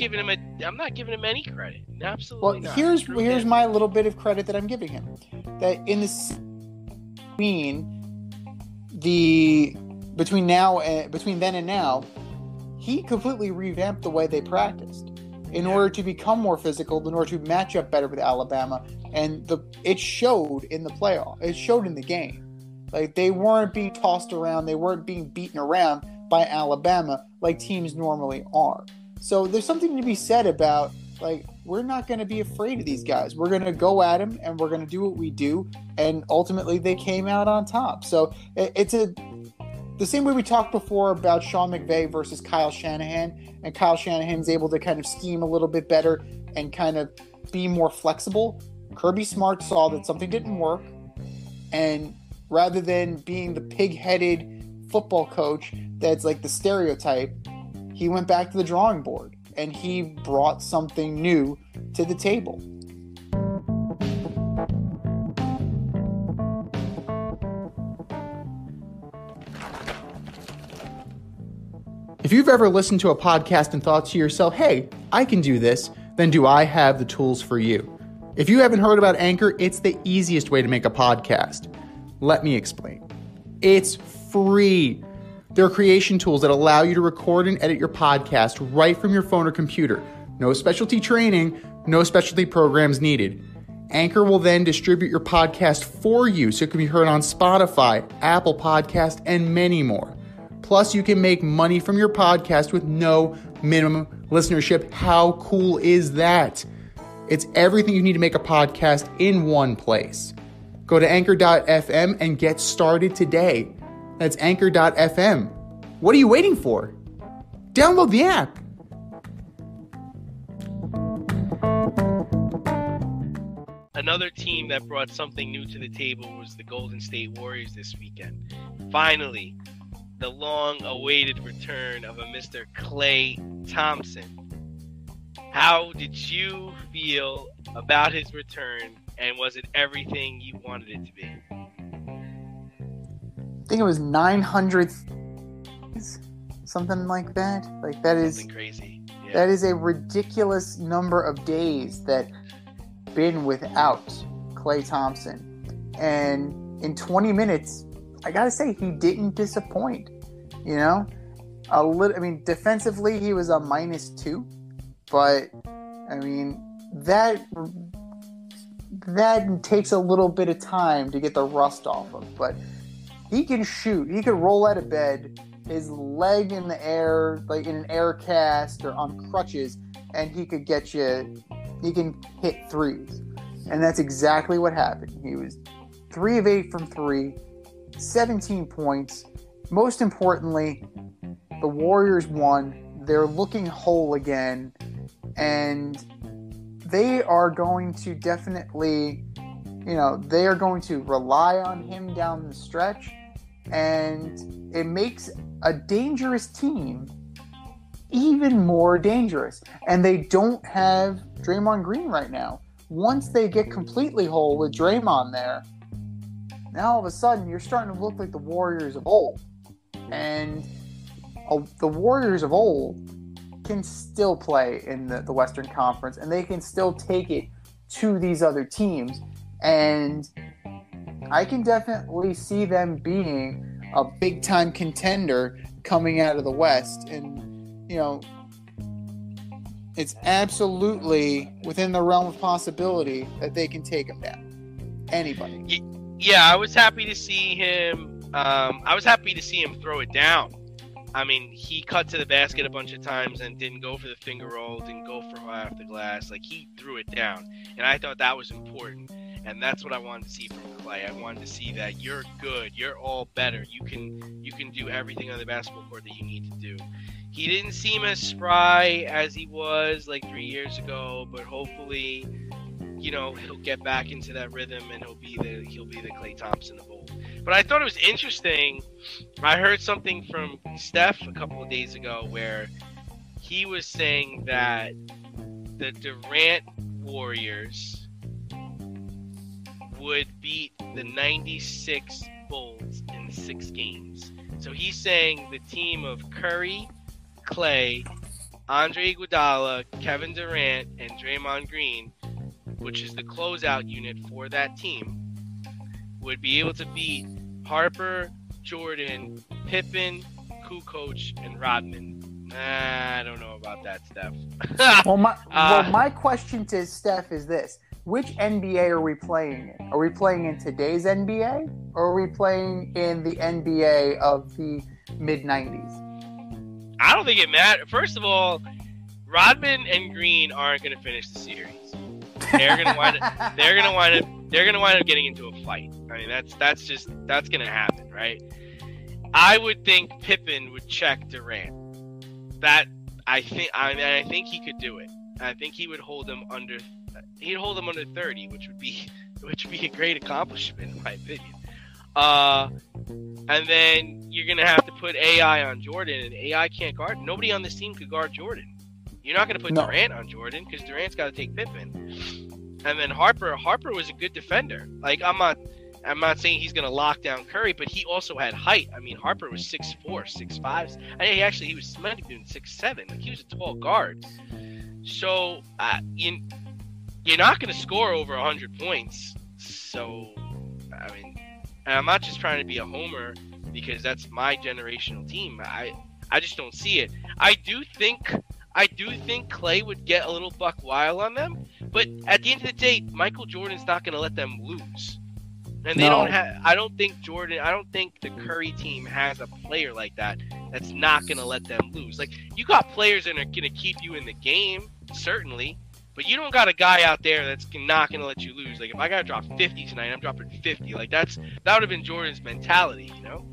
giving him any credit. Absolutely not. Here's my little bit of credit that I'm giving him. That in between then and now, he completely revamped the way they practiced in order to become more physical, in order to match up better with Alabama, and it showed in the playoff. It showed in the game. Like, they weren't being tossed around, they weren't being beaten around by Alabama like teams normally are. So there's something to be said about, like, we're not going to be afraid of these guys. We're going to go at them, and we're going to do what we do. And ultimately, they came out on top. So it's the same way we talked before about Sean McVay versus Kyle Shanahan, and Kyle Shanahan's able to kind of scheme a little bit better and kind of be more flexible. Kirby Smart saw that something didn't work, and rather than being the pig-headed football coach that's like the stereotype, he went back to the drawing board, and he brought something new to the table. If you've ever listened to a podcast and thought to yourself, hey, I can do this, then do I have the tools for you? If you haven't heard about Anchor, it's the easiest way to make a podcast. Let me explain. It's free. There are creation tools that allow you to record and edit your podcast right from your phone or computer. No specialty training, no specialty programs needed. Anchor will then distribute your podcast for you so it can be heard on Spotify, Apple Podcast, and many more. Plus, you can make money from your podcast with no minimum listenership. How cool is that? It's everything you need to make a podcast in one place. Go to anchor.fm and get started today. That's anchor.fm. What are you waiting for? Download the app. Another team that brought something new to the table was the Golden State Warriors this weekend. Finally, the long-awaited return of a Mr. Klay Thompson. How did you feel about his return, and was it everything you wanted it to be? I think it was 900, something like that. Like that is something crazy. Yeah. That is a ridiculous number of days that been without Klay Thompson, and in 20 minutes, I gotta say he didn't disappoint. You know, defensively he was a -2, but I mean that takes a little bit of time to get the rust off of. But he can shoot. He could roll out of bed, his leg in the air, like in an air cast or on crutches, and he could get you. He can hit threes, and that's exactly what happened. He was 3 of 8 from 3, 17 points. Most importantly, the Warriors won. They're looking whole again, and they are going to definitely, they are going to rely on him down the stretch, and it makes a dangerous team even more dangerous. And they don't have Draymond Green right now. Once they get completely whole with Draymond there, now all of a sudden you're starting to look like the Warriors of old. And the Warriors of old can still play in the Western Conference, and they can still take it to these other teams. And I can definitely see them being a big-time contender coming out of the West. And, it's absolutely within the realm of possibility that they can take them down. Anybody. Yeah, I was happy to see him. I was happy to see him throw it down. I mean, he cut to the basket a bunch of times and didn't go for the finger roll, didn't go for half the glass. Like, he threw it down. And I thought that was important. And that's what I wanted to see from Klay. I wanted to see that you're good. You're all better. You can do everything on the basketball court that you need to do. He didn't seem as spry as he was like 3 years ago, but hopefully, he'll get back into that rhythm and he'll be the Klay Thompson of old. But I thought it was interesting. I heard something from Steph a couple of days ago where he was saying that the Durant Warriors would beat the 96 Bulls in 6 games. So he's saying the team of Curry, Klay, Andre Iguodala, Kevin Durant, and Draymond Green, which is the closeout unit for that team, would be able to beat Harper, Jordan, Pippen, Kukoc, and Rodman. I don't know about that, Steph. My question to Steph is this. Which NBA are we playing in? Are we playing in today's NBA? Or are we playing in the NBA of the mid-90s? I don't think it matters. First of all, Rodman and Green aren't going to finish the series. They're going to wind up. They're going to wind up getting into a fight. I mean, that's going to happen, right? I would think Pippen would check Durant. That I think he could do it. I think he would hold him under. He'd hold him under 30, which would be a great accomplishment in my opinion. And then you're gonna have to put AI on Jordan, and AI can't guard. Nobody on this team could guard Jordan. You're not gonna put Durant on Jordan because Durant's got to take Pippen. And then Harper was a good defender. Like I'm not saying he's gonna lock down Curry, but he also had height. I mean, Harper was 6'4", 6'5". He was meant to be 6'7". Like he was a tall guard. So you're not gonna score over 100 points. So I mean. And I'm not just trying to be a homer because that's my generational team. I just don't see it. I do think Klay would get a little buck wild on them, but at the end of the day, Michael Jordan's not going to let them lose. And they don't have. I don't think the Curry team has a player like that that's not going to let them lose. Like you got players that are going to keep you in the game, certainly. But you don't got a guy out there that's not going to let you lose. Like, if I got to drop 50 tonight, I'm dropping 50. Like, that would have been Jordan's mentality, you know?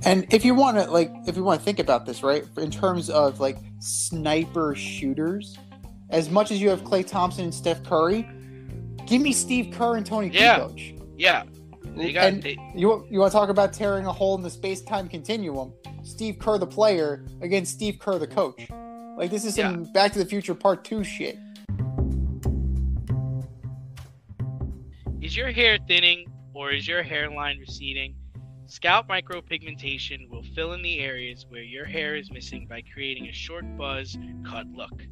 And if you want to think about this, right, in terms of, like, sniper shooters, as much as you have Klay Thompson and Steph Curry, give me Steve Kerr and Tony Kukoc. Yeah. You want to talk about tearing a hole in the space-time continuum? Steve Kerr, the player, against Steve Kerr, the coach. Like, this is some Back to the Future Part 2 shit. Is your hair thinning or is your hairline receding? Scalp micropigmentation will fill in the areas where your hair is missing by creating a short buzz cut look.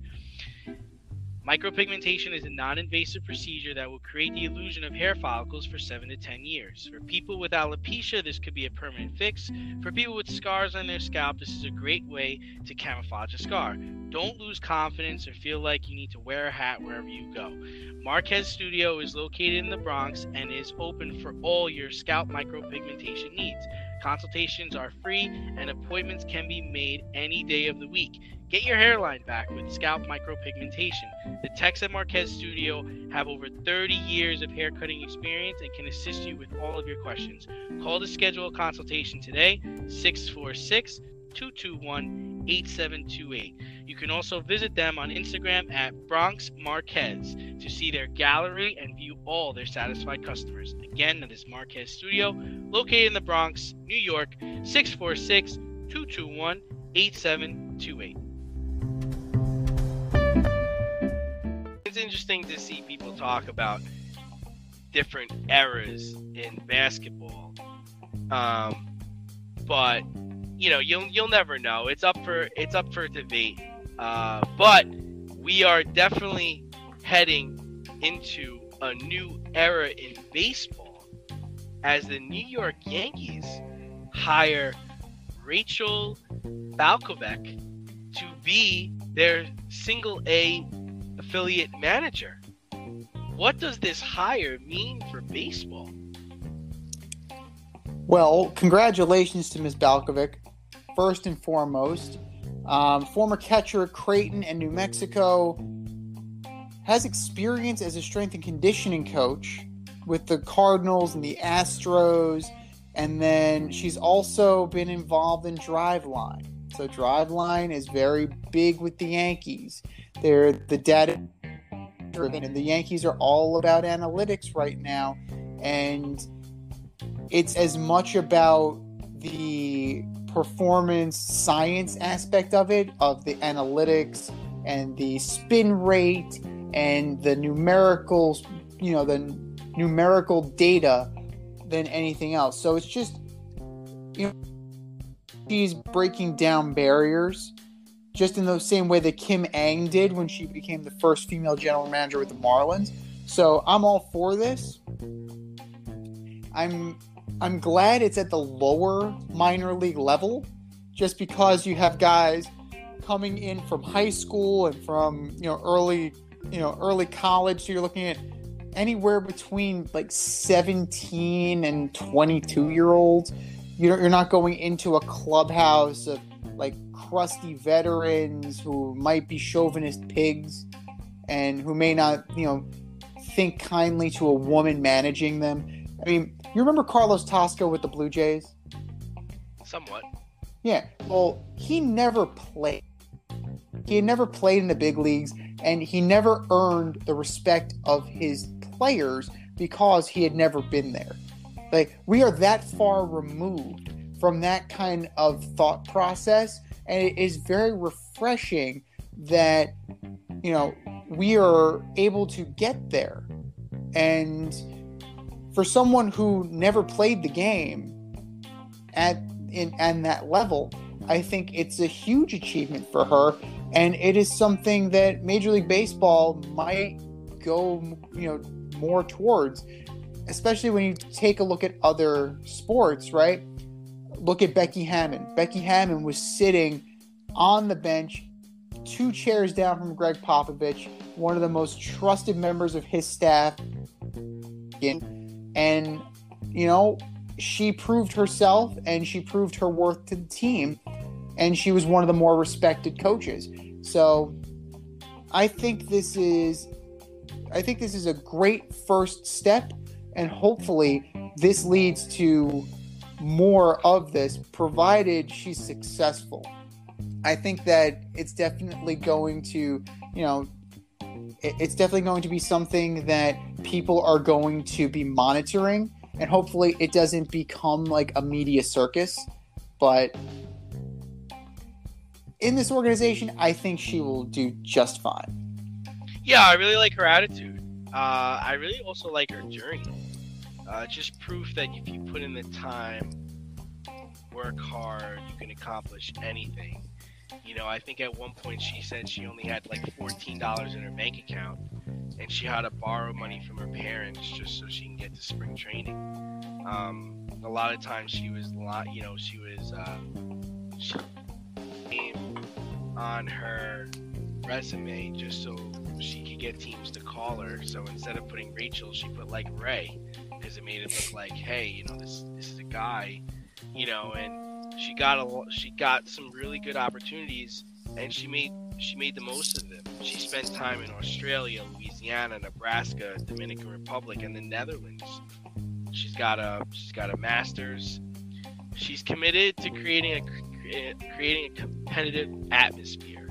Micropigmentation is a non-invasive procedure that will create the illusion of hair follicles for 7 to 10 years. For people with alopecia, this could be a permanent fix. For people with scars on their scalp, this is a great way to camouflage a scar. Don't lose confidence or feel like you need to wear a hat wherever you go. Marquez Studio is located in the Bronx and is open for all your scalp micropigmentation needs. Consultations are free and appointments can be made any day of the week. Get your hairline back with scalp micropigmentation. The techs at Marquez Studio have over 30 years of hair cutting experience and can assist you with all of your questions. Call to schedule a consultation today, 646-221-8728. You can also visit them on Instagram at Bronx Marquez to see their gallery and view all their satisfied customers. Again, that is Marquez Studio, located in the Bronx, New York, 646-221-8728. It's interesting to see people talk about different eras in basketball, but you'll never know. It's up for debate. But we are definitely heading into a new era in baseball as the New York Yankees hire Rachel Balkovec to be their single A affiliate manager. What does this hire mean for baseball? Well, congratulations to Ms. Balkovec, first and foremost. Former catcher at Creighton and New Mexico, has experience as a strength and conditioning coach with the Cardinals and the Astros, and then she's also been involved in Driveline. So Driveline is very big with the Yankees. They're the data driven, and the Yankees are all about analytics right now, and it's as much about the performance science aspect of it, of the analytics and the spin rate and the numericals, the numerical data than anything else. So it's just, she's breaking down barriers just in the same way that Kim Ang did when she became the first female general manager with the Marlins. So I'm all for this. I'm glad it's at the lower minor league level, just because you have guys coming in from high school and from early college. So you're looking at anywhere between like 17 and 22-year-olds. You're not going into a clubhouse of like crusty veterans who might be chauvinist pigs and who may not, think kindly to a woman managing them. I mean, you remember Carlos Tosco with the Blue Jays? Somewhat. Yeah. Well, he never played. He had never played in the big leagues, and he never earned the respect of his players because he had never been there. Like, we are that far removed from that kind of thought process, and it is very refreshing that, we are able to get there. And for someone who never played the game at that level, I think it's a huge achievement for her, and it is something that Major League Baseball might go, more towards, especially when you take a look at other sports, right? Look at Becky Hammon. Becky Hammon was sitting on the bench, 2 chairs down from Greg Popovich, one of the most trusted members of his staff. And, she proved herself and she proved her worth to the team. And she was one of the more respected coaches. So I think this is a great first step. And hopefully this leads to more of this, provided she's successful. I think that it's definitely going to, it's definitely going to be something that people are going to be monitoring, and hopefully it doesn't become like a media circus. But in this organization, I think she will do just fine. Yeah, I really like her attitude. I really also like her journey. Just proof that if you put in the time, work hard, you can accomplish anything. I think at one point she said she only had like $14 in her bank account, and she had to borrow money from her parents just so she can get to spring training. A lot of times she came on her resume just so she could get teams to call her. So instead of putting Rachel, she put like Ray, because it made it look like, hey, this is a guy, and she got some really good opportunities, and she made the most of them. She spent time in Australia, Louisiana, Nebraska, Dominican Republic, and the Netherlands. She's got a master's. She's committed to creating a competitive atmosphere,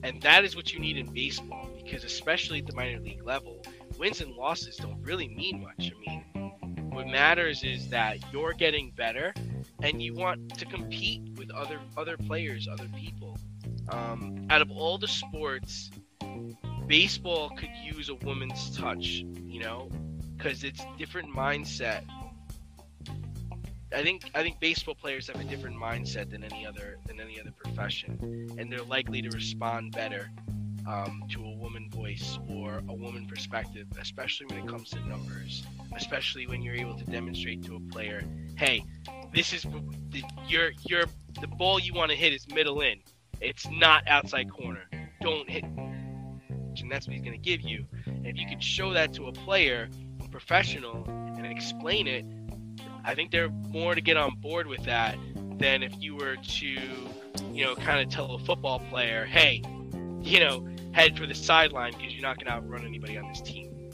and that is what you need in baseball, because especially at the minor league level, wins and losses don't really mean much. I mean, what matters is that you're getting better, and you want to compete with other players, other people. Out of all the sports, baseball could use a woman's touch, because it's different mindset. I think baseball players have a different mindset than any other profession, and they're likely to respond better to a woman voice or a woman perspective, especially when it comes to numbers, especially when you're able to demonstrate to a player, hey, this is the ball you want to hit is middle in. It's not outside corner. Don't hit. And that's what he's going to give you. And if you can show that to a player, a professional, and explain it, I think they're more to get on board with that than if you were to, kind of tell a football player, hey, head for the sideline because you're not going to outrun anybody on this team.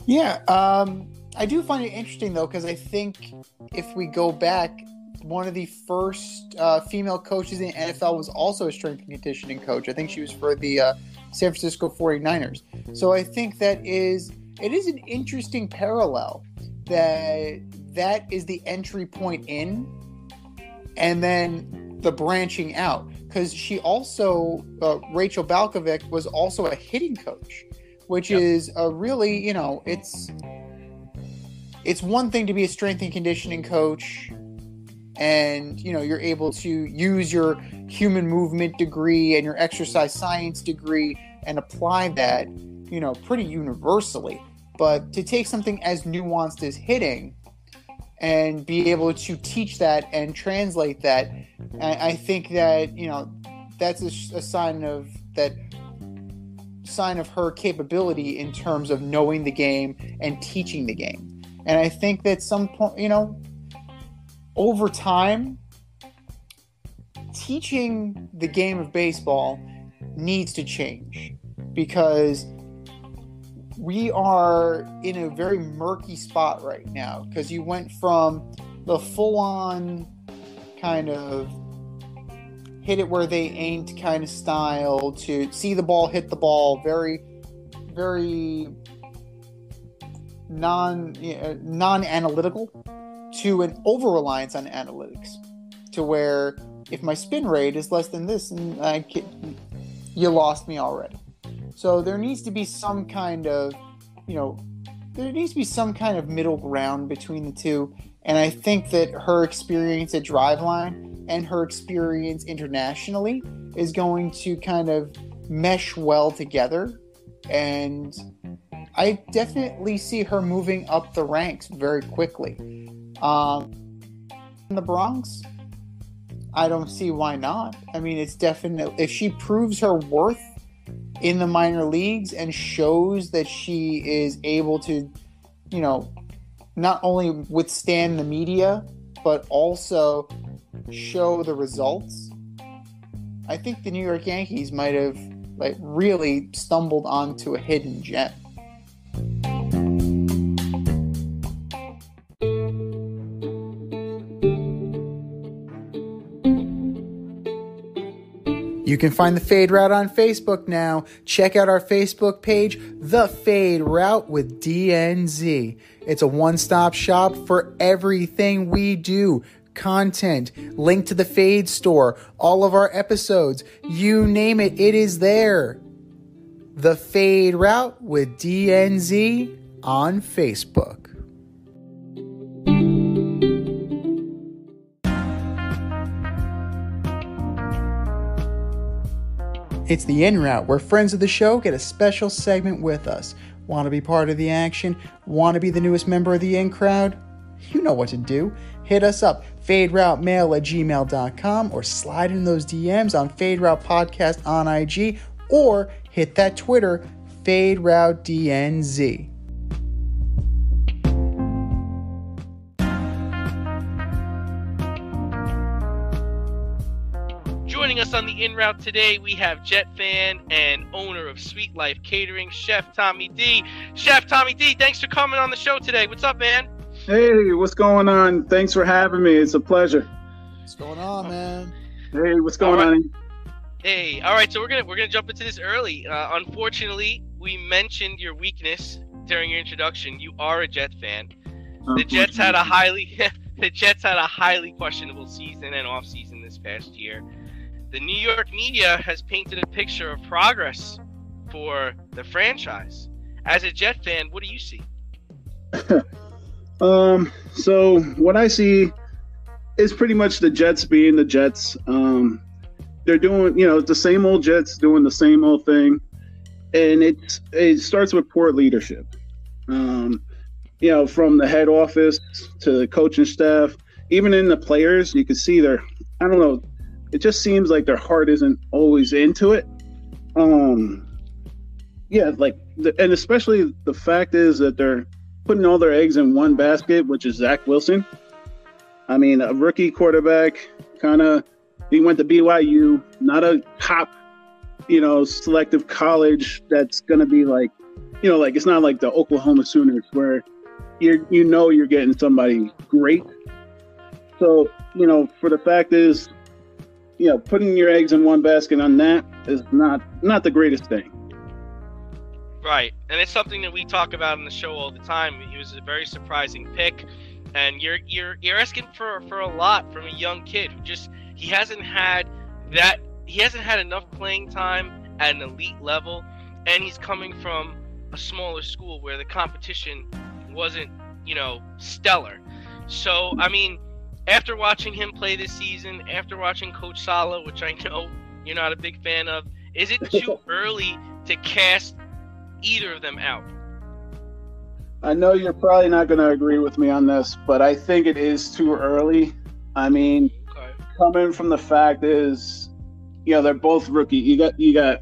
Yeah, I do find it interesting, though, because I think if we go back, one of the first female coaches in the NFL was also a strength and conditioning coach. I think she was for the San Francisco 49ers. So I think it is an interesting parallel that is the entry point in, and then the branching out. Because she also, Rachel Balkovec, was also a hitting coach, which is a really, it's one thing to be a strength and conditioning coach, and you're able to use your human movement degree and your exercise science degree and apply that pretty universally. But to take something as nuanced as hitting and be able to teach that and translate that, I think that that's a sign of her capability in terms of knowing the game and teaching the game. And I think that some point, over time, teaching the game of baseball needs to change because we are in a very murky spot right now because you went from the full-on kind of hit it where they ain't kind of style to see the ball, hit the ball, very, very non-analytical to an over-reliance on analytics to where if my spin rate is less than this, and you lost me already. So there needs to be some kind of, middle ground between the two. And I think that her experience at Driveline and her experience internationally is going to kind of mesh well together. And I definitely see her moving up the ranks very quickly. In the Bronx, I don't see why not. I mean, it's definitely, if she proves her worth in the minor leagues and shows that she is able to, not only withstand the media, but also show the results, I think the New York Yankees might have really stumbled onto a hidden gem. You can find the Fade Route on Facebook now. Check out our Facebook page, The Fade Route with DNZ. It's a one-stop shop for everything we do. Content, link to the Fade store, all of our episodes, you name it, it is there. The Fade Route with DNZ on Facebook. It's the In Route, where friends of the show get a special segment with us. Want to be part of the action? Want to be the newest member of the In Crowd? You know what to do. Hit us up, faderoutemail@gmail.com, or slide in those DMs on Fade Route Podcast on IG, or hit that Twitter, Fade Route DNZ. Joining us on the In Route today, we have Jet fan and owner of Sweet Life Catering, Chef Tommy D. Chef Tommy D, thanks for coming on the show today. What's up, man? Hey, what's going on? Thanks for having me. It's a pleasure. What's going on, man? Hey, what's going on? Hey, all right. So we're gonna jump into this early. Unfortunately, we mentioned your weakness during your introduction. You are a Jet fan. The Jets had a highly questionable season and off season this past year. The New York media has painted a picture of progress for the franchise. As a Jet fan, what do you see? So what I see is pretty much the Jets being the Jets. They're doing, the same old Jets doing the same old thing, and it starts with poor leadership. From the head office to the coaching staff, even in the players, you can see it just seems like their heart isn't always into it. And especially the fact is that they're putting all their eggs in one basket, which is Zach Wilson. I mean, a rookie quarterback, he went to BYU, not a top, selective college that's going to be it's not like the Oklahoma Sooners where you're getting somebody great. So, for the fact is, putting your eggs in one basket on that is not the greatest thing. Right, and it's something that we talk about on the show all the time. He was a very surprising pick, and you're asking for a lot from a young kid who he hasn't had enough playing time at an elite level, and he's coming from a smaller school where the competition wasn't, stellar. So, I mean, after watching him play this season, after watching Coach Sala, which I know you're not a big fan of, is it too early to cast either of them out? I know you're probably not going to agree with me on this, but I think it is too early. I mean, coming from the fact is, they're both rookie. You got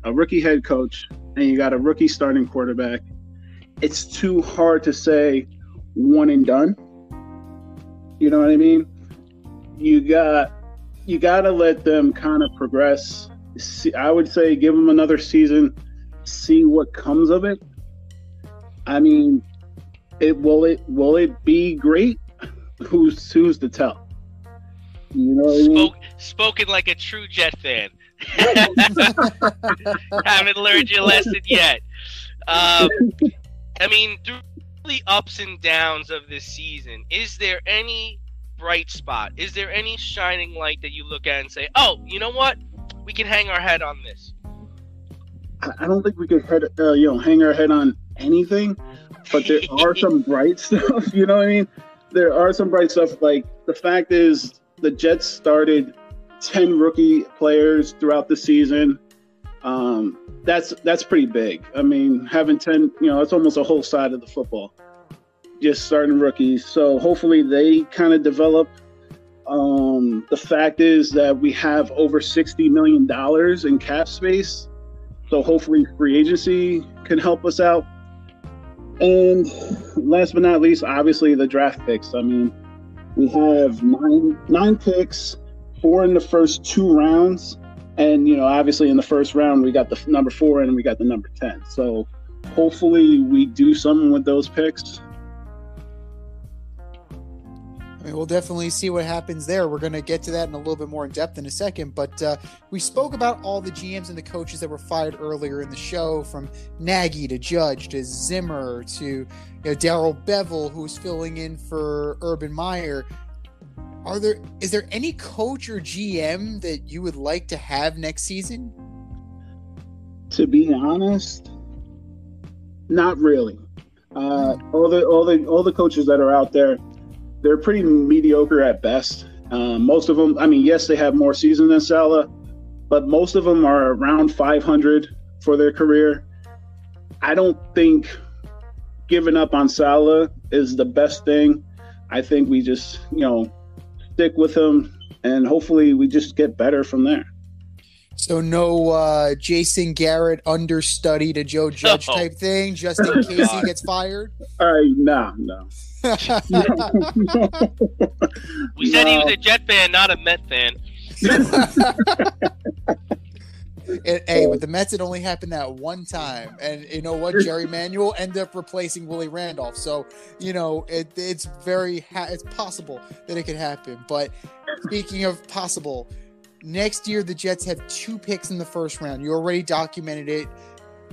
a rookie head coach and you got a rookie starting quarterback. It's too hard to say one and done. You know what I mean? You got you got to let them kind of progress. I would say give them another season, see what comes of it. I mean, will it be great? Who's to tell? You know what I mean? Spoken like a true Jet fan. Haven't learned your lesson yet. I mean, through the ups and downs of this season, is there any bright spot? Is there any shining light that you look at and say, "Oh, you know what? We can hang our head on this"? I don't think we could hang our head on anything, but there are some bright stuff. You know what I mean? There are some bright stuff. Like the fact is, the Jets started 10 rookie players throughout the season. That's pretty big. I mean, having 10, it's almost a whole side of the football. Just starting rookies. So hopefully they kind of develop. The fact is that we have over $60 million in cap space. So hopefully free agency can help us out. And last but not least, obviously the draft picks. I mean, we have nine picks, 4 in the first 2 rounds. And, obviously in the first round, we got the number 4 and we got the number 10. So hopefully we do something with those picks. I mean, we'll definitely see what happens there. We're going to get to that in a little bit more in depth in a second. But we spoke about all the GMs and the coaches that were fired earlier in the show, from Nagy to Judge to Zimmer to Darrell Bevel, who's filling in for Urban Meyer. Is there any coach or GM that you would like to have next season? To be honest, not really. All the coaches that are out there, they're pretty mediocre at best. Most of them, I mean, yes, they have more seasons than Saleh, but most of them are around 500 for their career. I don't think giving up on Saleh is the best thing. I think we just, stick with him, and hopefully we just get better from there. So no Jason Garrett understudy to Joe Judge type thing, just in case he gets fired? All right, no. We said he was a Jet fan, not a Met fan. Hey, with the Mets, it only happened that one time. And you know what? Jerry Manuel ended up replacing Willie Randolph. So, it's it's possible that it could happen. But speaking of possible, next year the Jets have 2 picks in the first round. You already documented it.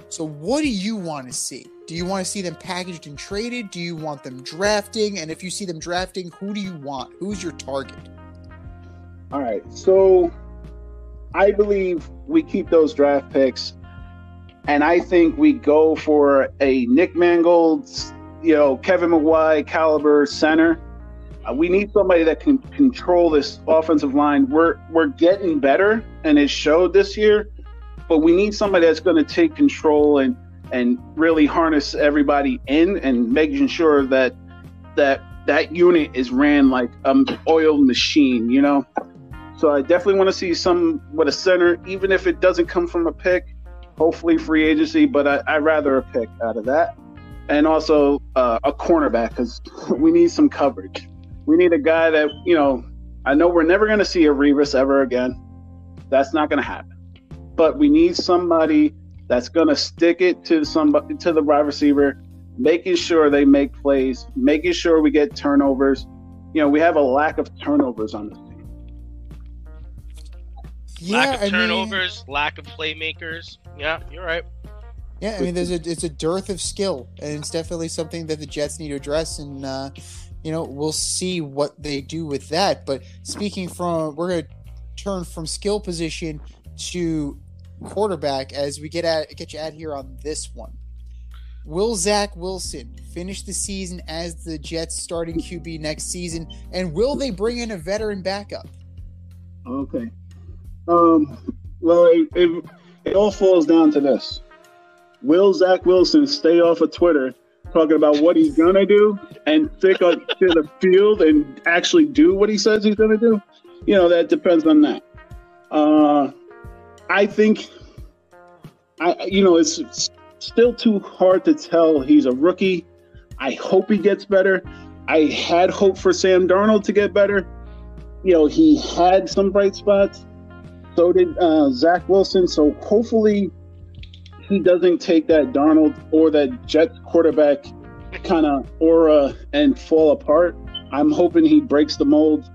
So what do you want to see? Do you want to see them packaged and traded? Do you want them drafting? And if you see them drafting, who do you want? Who's your target? All right. So I believe we keep those draft picks, and I think we go for a Nick Mangold, Kevin McWhite caliber center. We need somebody that can control this offensive line. We're getting better, and it showed this year, but we need somebody that's going to take control and really harness everybody in, and making sure that unit is ran like an oiled machine, So I definitely want to see some with a center, even if it doesn't come from a pick, hopefully free agency, but I'd rather a pick out of that. And also a cornerback, because we need some coverage. We need a guy that, I know we're never going to see a Revis ever again. That's not going to happen. But we need somebody that's going to stick it to the wide receiver, making sure they make plays, making sure we get turnovers. We have a lack of turnovers on this team. Lack of turnovers, lack of playmakers. Yeah, you're right. Yeah, I mean, it's a dearth of skill, and it's definitely something that the Jets need to address, and we'll see what they do with that. But we're going to turn from skill position to quarterback as we get you out here on this one. Will Zach Wilson finish the season as the Jets starting QB next season, and will they bring in a veteran backup? Okay. Well, it all falls down to this. Will Zach Wilson stay off of Twitter talking about what he's going to do and stick up to the field and actually do what he says he's going to do? That depends on that. I think, it's still too hard to tell. He's a rookie. I hope he gets better. I had hope for Sam Darnold to get better. he had some bright spots. So did Zach Wilson. So hopefully he doesn't take that Darnold or that Jets quarterback kind of aura and fall apart. I'm hoping he breaks the mold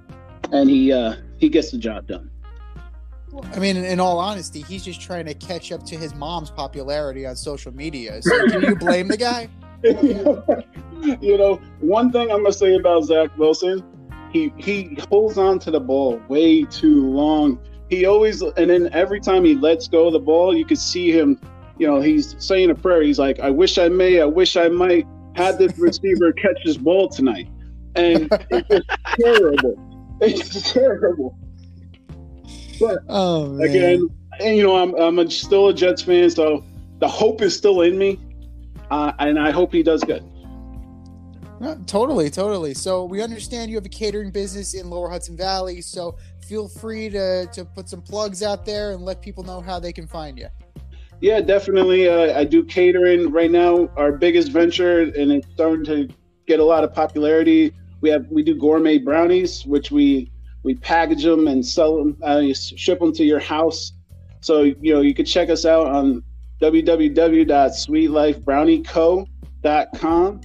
and he gets the job done. I mean, in all honesty, he's just trying to catch up to his mom's popularity on social media. So can you blame the guy? One thing I'm gonna say about Zach Wilson, he holds on to the ball way too long. He always, and then every time he lets go of the ball, you can see him. He's saying a prayer. He's like, I wish I might have this receiver catch this ball tonight. And it's just terrible. It's terrible. But again, and I'm still a Jets fan, so the hope is still in me, and I hope he does good. Totally. So we understand you have a catering business in Lower Hudson Valley, so feel free to put some plugs out there and let people know how they can find you. Yeah, definitely. I do catering right now. Our biggest venture, and it's starting to get a lot of popularity. We do gourmet brownies, which we package them and sell them, ship them to your house. So you can check us out on www.sweetlifebrownieco.com,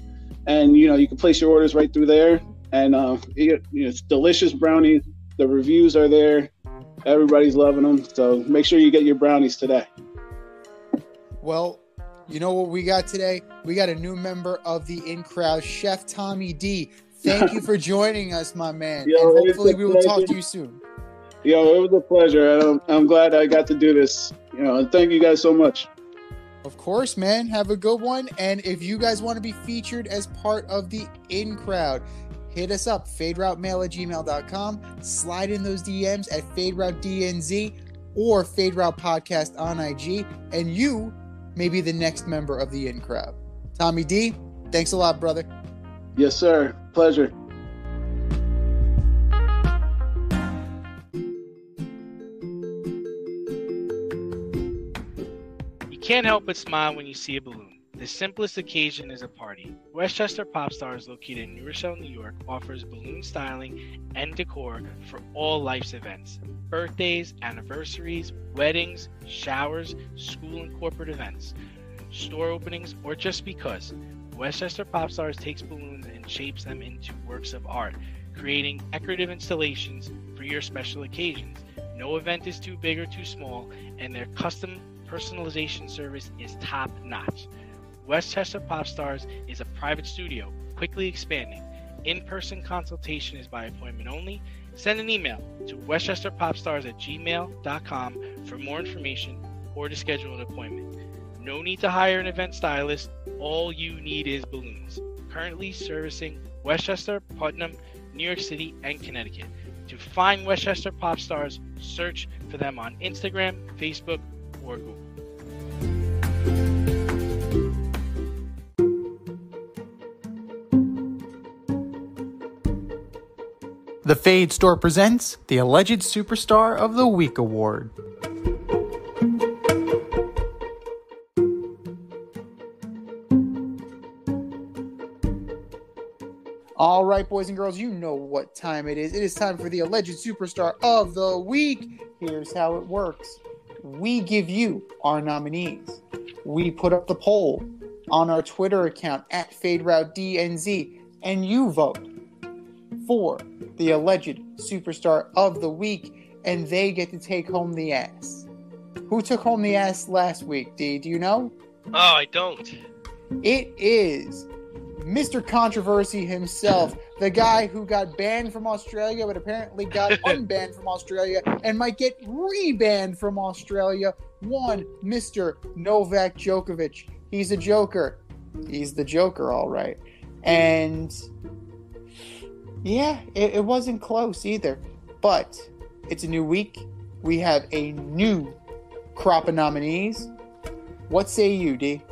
and you can place your orders right through there. And it's delicious brownies. The reviews are there. Everybody's loving them. So make sure you get your brownies today. Well, you know what we got today? We got a new member of the in-crowd, Chef Tommy D. Thank you for joining us, my man. And hopefully we will talk to you soon. It was a pleasure. I'm glad I got to do this. And thank you guys so much. Of course, man. Have a good one. And if you guys want to be featured as part of the in-crowd, hit us up, faderoutemail@gmail.com. Slide in those DMs at faderoutednz or Fade Route Podcast on IG, and you may be the next member of the in-crowd. Tommy D, thanks a lot, brother. Yes, sir. Pleasure. You can't help but smile when you see a balloon. The simplest occasion is a party. Westchester Pop Stars, located in New Rochelle, New York, offers balloon styling and decor for all life's events. Birthdays, anniversaries, weddings, showers, school and corporate events, store openings, or just because. Westchester Pop Stars takes balloons and shapes them into works of art, creating decorative installations for your special occasions. No event is too big or too small, and their custom personalization service is top-notch. Westchester Pop Stars is a private studio, quickly expanding. In-person consultation is by appointment only. Send an email to westchesterpopstars@gmail.com for more information or to schedule an appointment. No need to hire an event stylist. All you need is balloons. Currently servicing Westchester, Putnam, New York City, and Connecticut. To find Westchester Pop Stars, search for them on Instagram, Facebook, or Google. The Fade Store presents the Alleged Superstar of the Week Award. All right, boys and girls, you know what time it is. It is time for the Alleged Superstar of the Week. Here's how it works. We give you our nominees. We put up the poll on our Twitter account at FadeRouteDNZ, and you vote for the Alleged Superstar of the Week, and they get to take home the ass. Who took home the ass last week, D? Do you know? Oh, I don't. It is Mr. Controversy himself, the guy who got banned from Australia, but apparently got unbanned from Australia and might get rebanned from Australia. One, Mr. Novak Djokovic. He's a joker. He's the Joker, all right. And yeah, it wasn't close either. But it's a new week. We have a new crop of nominees. What say you, D?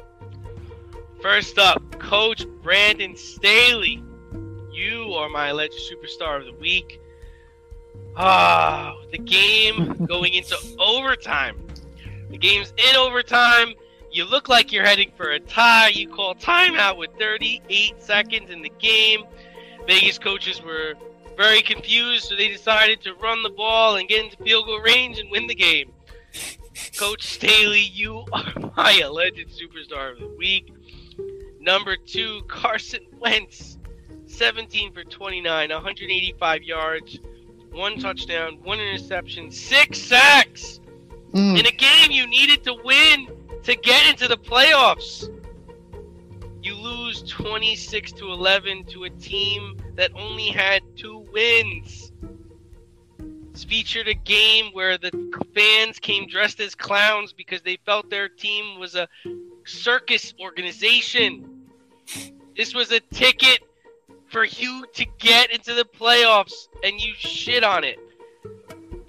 First up, Coach Brandon Staley. You are my alleged superstar of the week. The game going into overtime. The game's in overtime. You look like you're heading for a tie. You call timeout with 38 seconds in the game. Vegas coaches were very confused, so they decided to run the ball and get into field goal range and win the game. Coach Staley, you are my alleged superstar of the week. Number 2, Carson Wentz, 17 for 29, 185 yards, 1 touchdown, 1 interception, 6 sacks. In a game you needed to win to get into the playoffs. You lose 26-11 to a team that only had 2 wins. It's featured a game where the fans came dressed as clowns because they felt their team was a circus organization. This was a ticket for you to get into the playoffs, and you shit on it.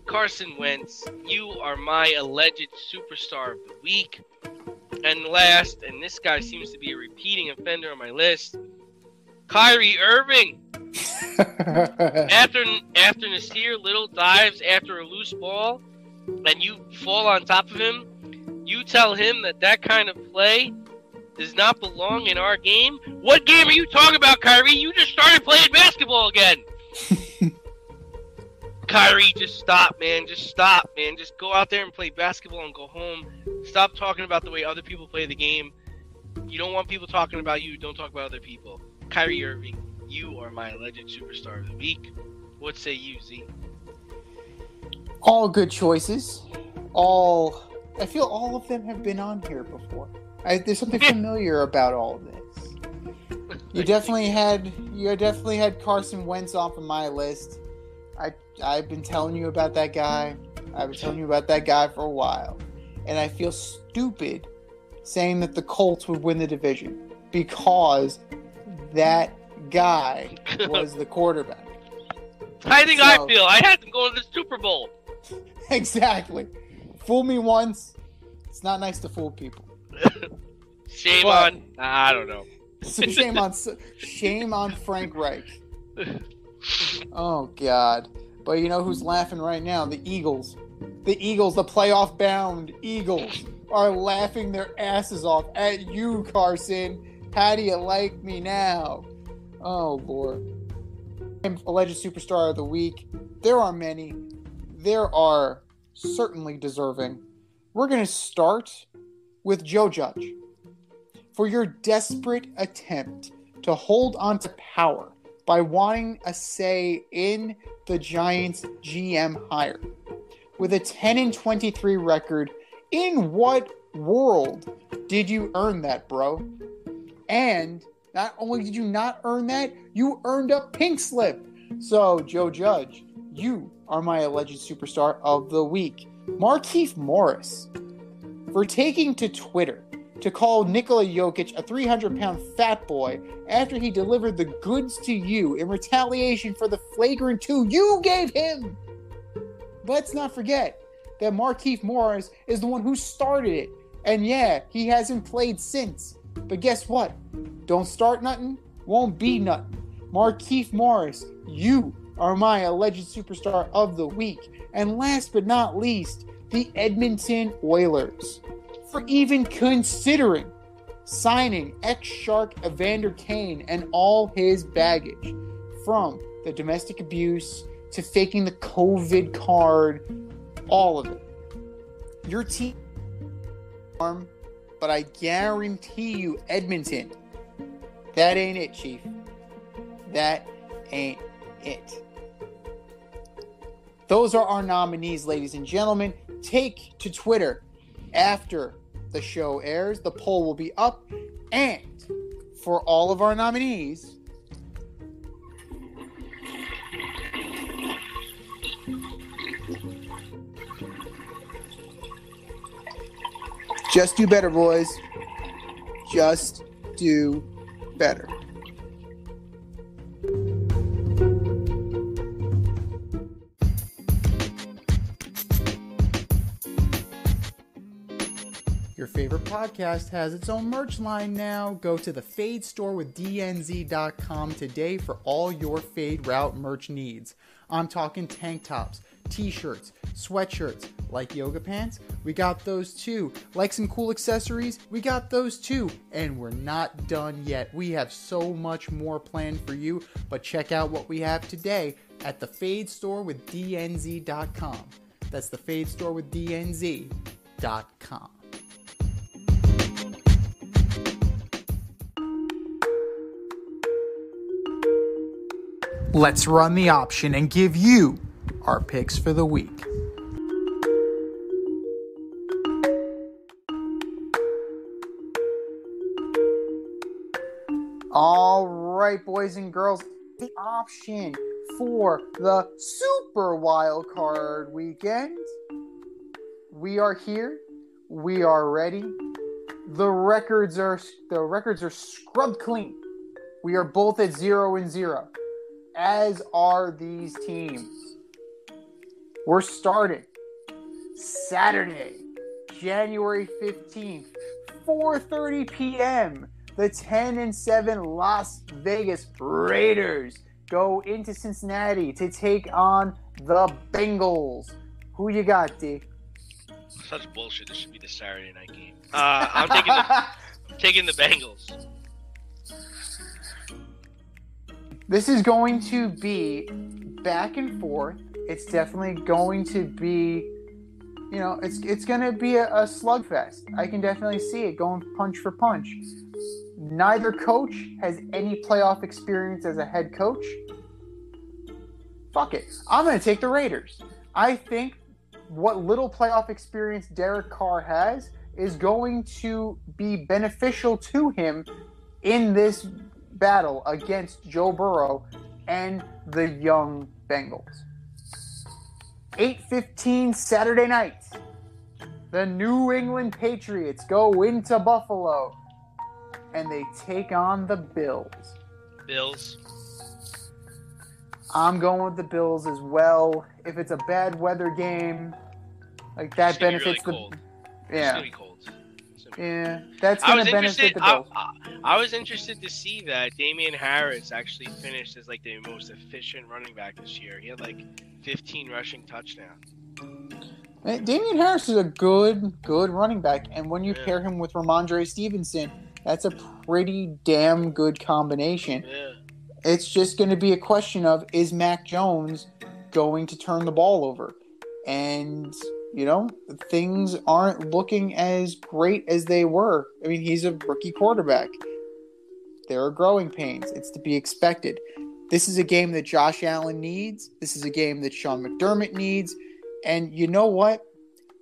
Carson Wentz, you are my alleged superstar of the week. And last, and this guy seems to be a repeating offender on my list, Kyrie Irving. After Nasir Little dives after a loose ball, and you fall on top of him, you tell him that kind of play does not belong in our game? What game are you talking about, Kyrie? You just started playing basketball again. Kyrie, just stop, man. Just stop, man. Just go out there and play basketball and go home. Stop talking about the way other people play the game. You don't want people talking about you. Don't talk about other people. Kyrie Irving, you are my alleged superstar of the week. What say you, Z? All good choices. I feel all of them have been on here before. There's something familiar about all of this. You definitely had Carson Wentz off of my list. I've been telling you about that guy. I've been telling you about that guy for a while. And I feel stupid saying that the Colts would win the division because that guy was the quarterback. I think I feel. I had them going to the Super Bowl. Exactly. Fool me once. It's not nice to fool people. Shame on. I don't know. Shame on Frank Reich. Oh, God. But you know who's laughing right now? The Eagles. The Eagles, the playoff-bound Eagles, are laughing their asses off at you, Carson. How do you like me now? Oh, Lord. I'm alleged superstar of the week. There are many. There are certainly deserving. We're going to start with Joe Judge. For your desperate attempt to hold on to power by wanting a say in the Giants GM hire. With a 10-23 record, in what world did you earn that, bro? And not only did you not earn that, you earned a pink slip. So, Joe Judge, you are my alleged superstar of the week. Markieff Morris, for taking to Twitter to call Nikola Jokic a 300-pound fat boy after he delivered the goods to you in retaliation for the flagrant 2 you gave him. Let's not forget that Markieff Morris is the one who started it. And yeah, he hasn't played since. But guess what? Don't start nothing, won't be nothing. Markieff Morris, you are my alleged superstar of the week. And last but not least, the Edmonton Oilers, for even considering signing ex-Shark Evander Kane and all his baggage, from the domestic abuse to faking the COVID card, all of it. Your team, but I guarantee you, Edmonton, that ain't it, Chief. That ain't it. Those are our nominees, ladies and gentlemen. Take to Twitter after the show airs. The poll will be up. And for all of our nominees, just do better, boys. Just do better. Your favorite podcast has its own merch line now. Go to the Fade store with DNZ.com today for all your Fade Route merch needs. I'm talking tank tops, t-shirts, sweatshirts, like yoga pants, we got those too. Like some cool accessories, we got those too. And we're not done yet. We have so much more planned for you, but check out what we have today. at the Fade Store with DNZ.com. That's the Fade Store with DNZ.com. Let's run the option and give you our picks for the week. All right, boys and girls, the option for the Super Wild Card Weekend. We are here. We are ready. The records are scrubbed clean. We are both at 0-0, as are these teams. We're starting Saturday, January 15th, 4:30 p.m. The 10-7 Las Vegas Raiders go into Cincinnati to take on the Bengals. Who you got, D? Such bullshit. This should be the Saturday night game. I'm taking the Bengals. This is going to be back and forth. It's definitely going to be, it's going to be a slugfest. I can definitely see it going punch for punch. Neither coach has any playoff experience as a head coach. Fuck it. I'm going to take the Raiders. I think what little playoff experience Derek Carr has is going to be beneficial to him in this battle against Joe Burrow and the young Bengals. 8:15 Saturday night. The New England Patriots go into Buffalo and they take on the Bills. Bills. I'm going with the Bills as well. If it's a bad weather game, like that benefits really cold. Yeah. It's gonna be cold. Yeah, that's going to benefit the Bills. I was interested to see that Damian Harris actually finished as like the most efficient running back this year. He had like 15 rushing touchdowns. Damian Harris is a good running back, and when you pair him with Ramondre Stevenson, that's a pretty damn good combination. Yeah. It's just going to be a question of, is Mac Jones going to turn the ball over? And, things aren't looking as great as they were. I mean, he's a rookie quarterback. There are growing pains. It's to be expected. This is a game that Josh Allen needs. This is a game that Sean McDermott needs. And you know what?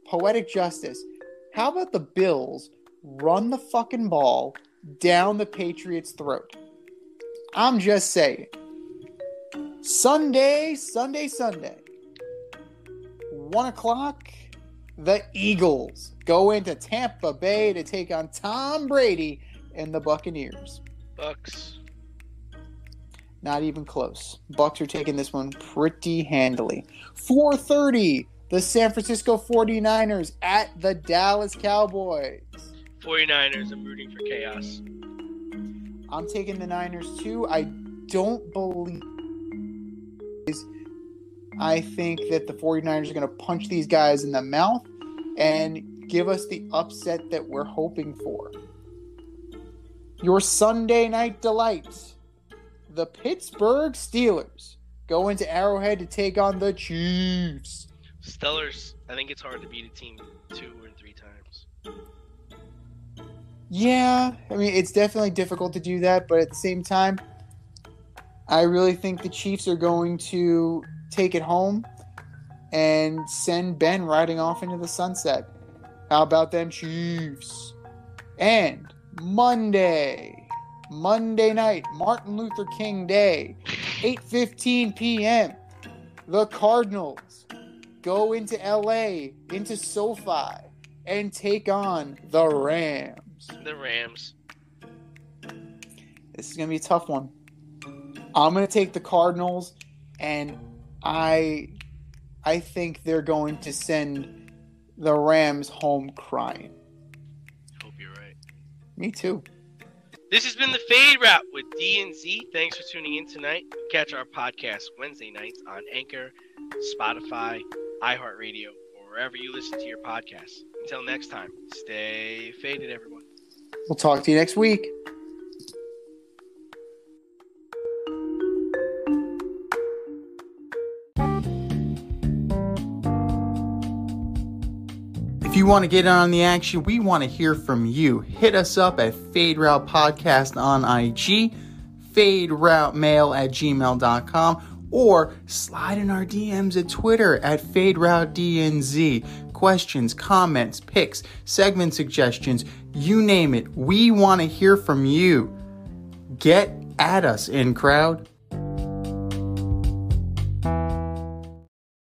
Poetic justice. How about the Bills run the fucking ball down the Patriots' throat? I'm just saying. Sunday. 1 o'clock, the Eagles go into Tampa Bay to take on Tom Brady and the Buccaneers. Bucks. Not even close. Bucks are taking this one pretty handily. 4:30, the San Francisco 49ers at the Dallas Cowboys. 49ers, I'm rooting for chaos. I'm taking the Niners too. I don't believe. I think that the 49ers are going to punch these guys in the mouth and give us the upset that we're hoping for. Your Sunday night delight. The Pittsburgh Steelers go into Arrowhead to take on the Chiefs. Steelers, I think it's hard to beat a team 2 or 3 times. Yeah, I mean, it's definitely difficult to do that, but at the same time, I really think the Chiefs are going to take it home and send Ben riding off into the sunset. How about them Chiefs? And Monday night, Martin Luther King Day, 8:15 p.m. The Cardinals go into LA, into SoFi, and take on the Rams. The Rams. This is going to be a tough one. I'm going to take the Cardinals, and I think they're going to send the Rams home crying. Hope you're right. Me too. This has been the Fade Route with D and Z. Thanks for tuning in tonight. Catch our podcast Wednesday nights on Anchor, Spotify, iHeartRadio, or wherever you listen to your podcasts. Until next time, stay faded, everyone. We'll talk to you next week. If you want to get in on the action, we want to hear from you. Hit us up at Fade Route Podcast on IG, faderoutemail@gmail.com, or slide in our DMs at Twitter at FadeRouteDNZ. Questions, comments, picks, segment suggestions, you name it. We want to hear from you. Get at us, in crowd.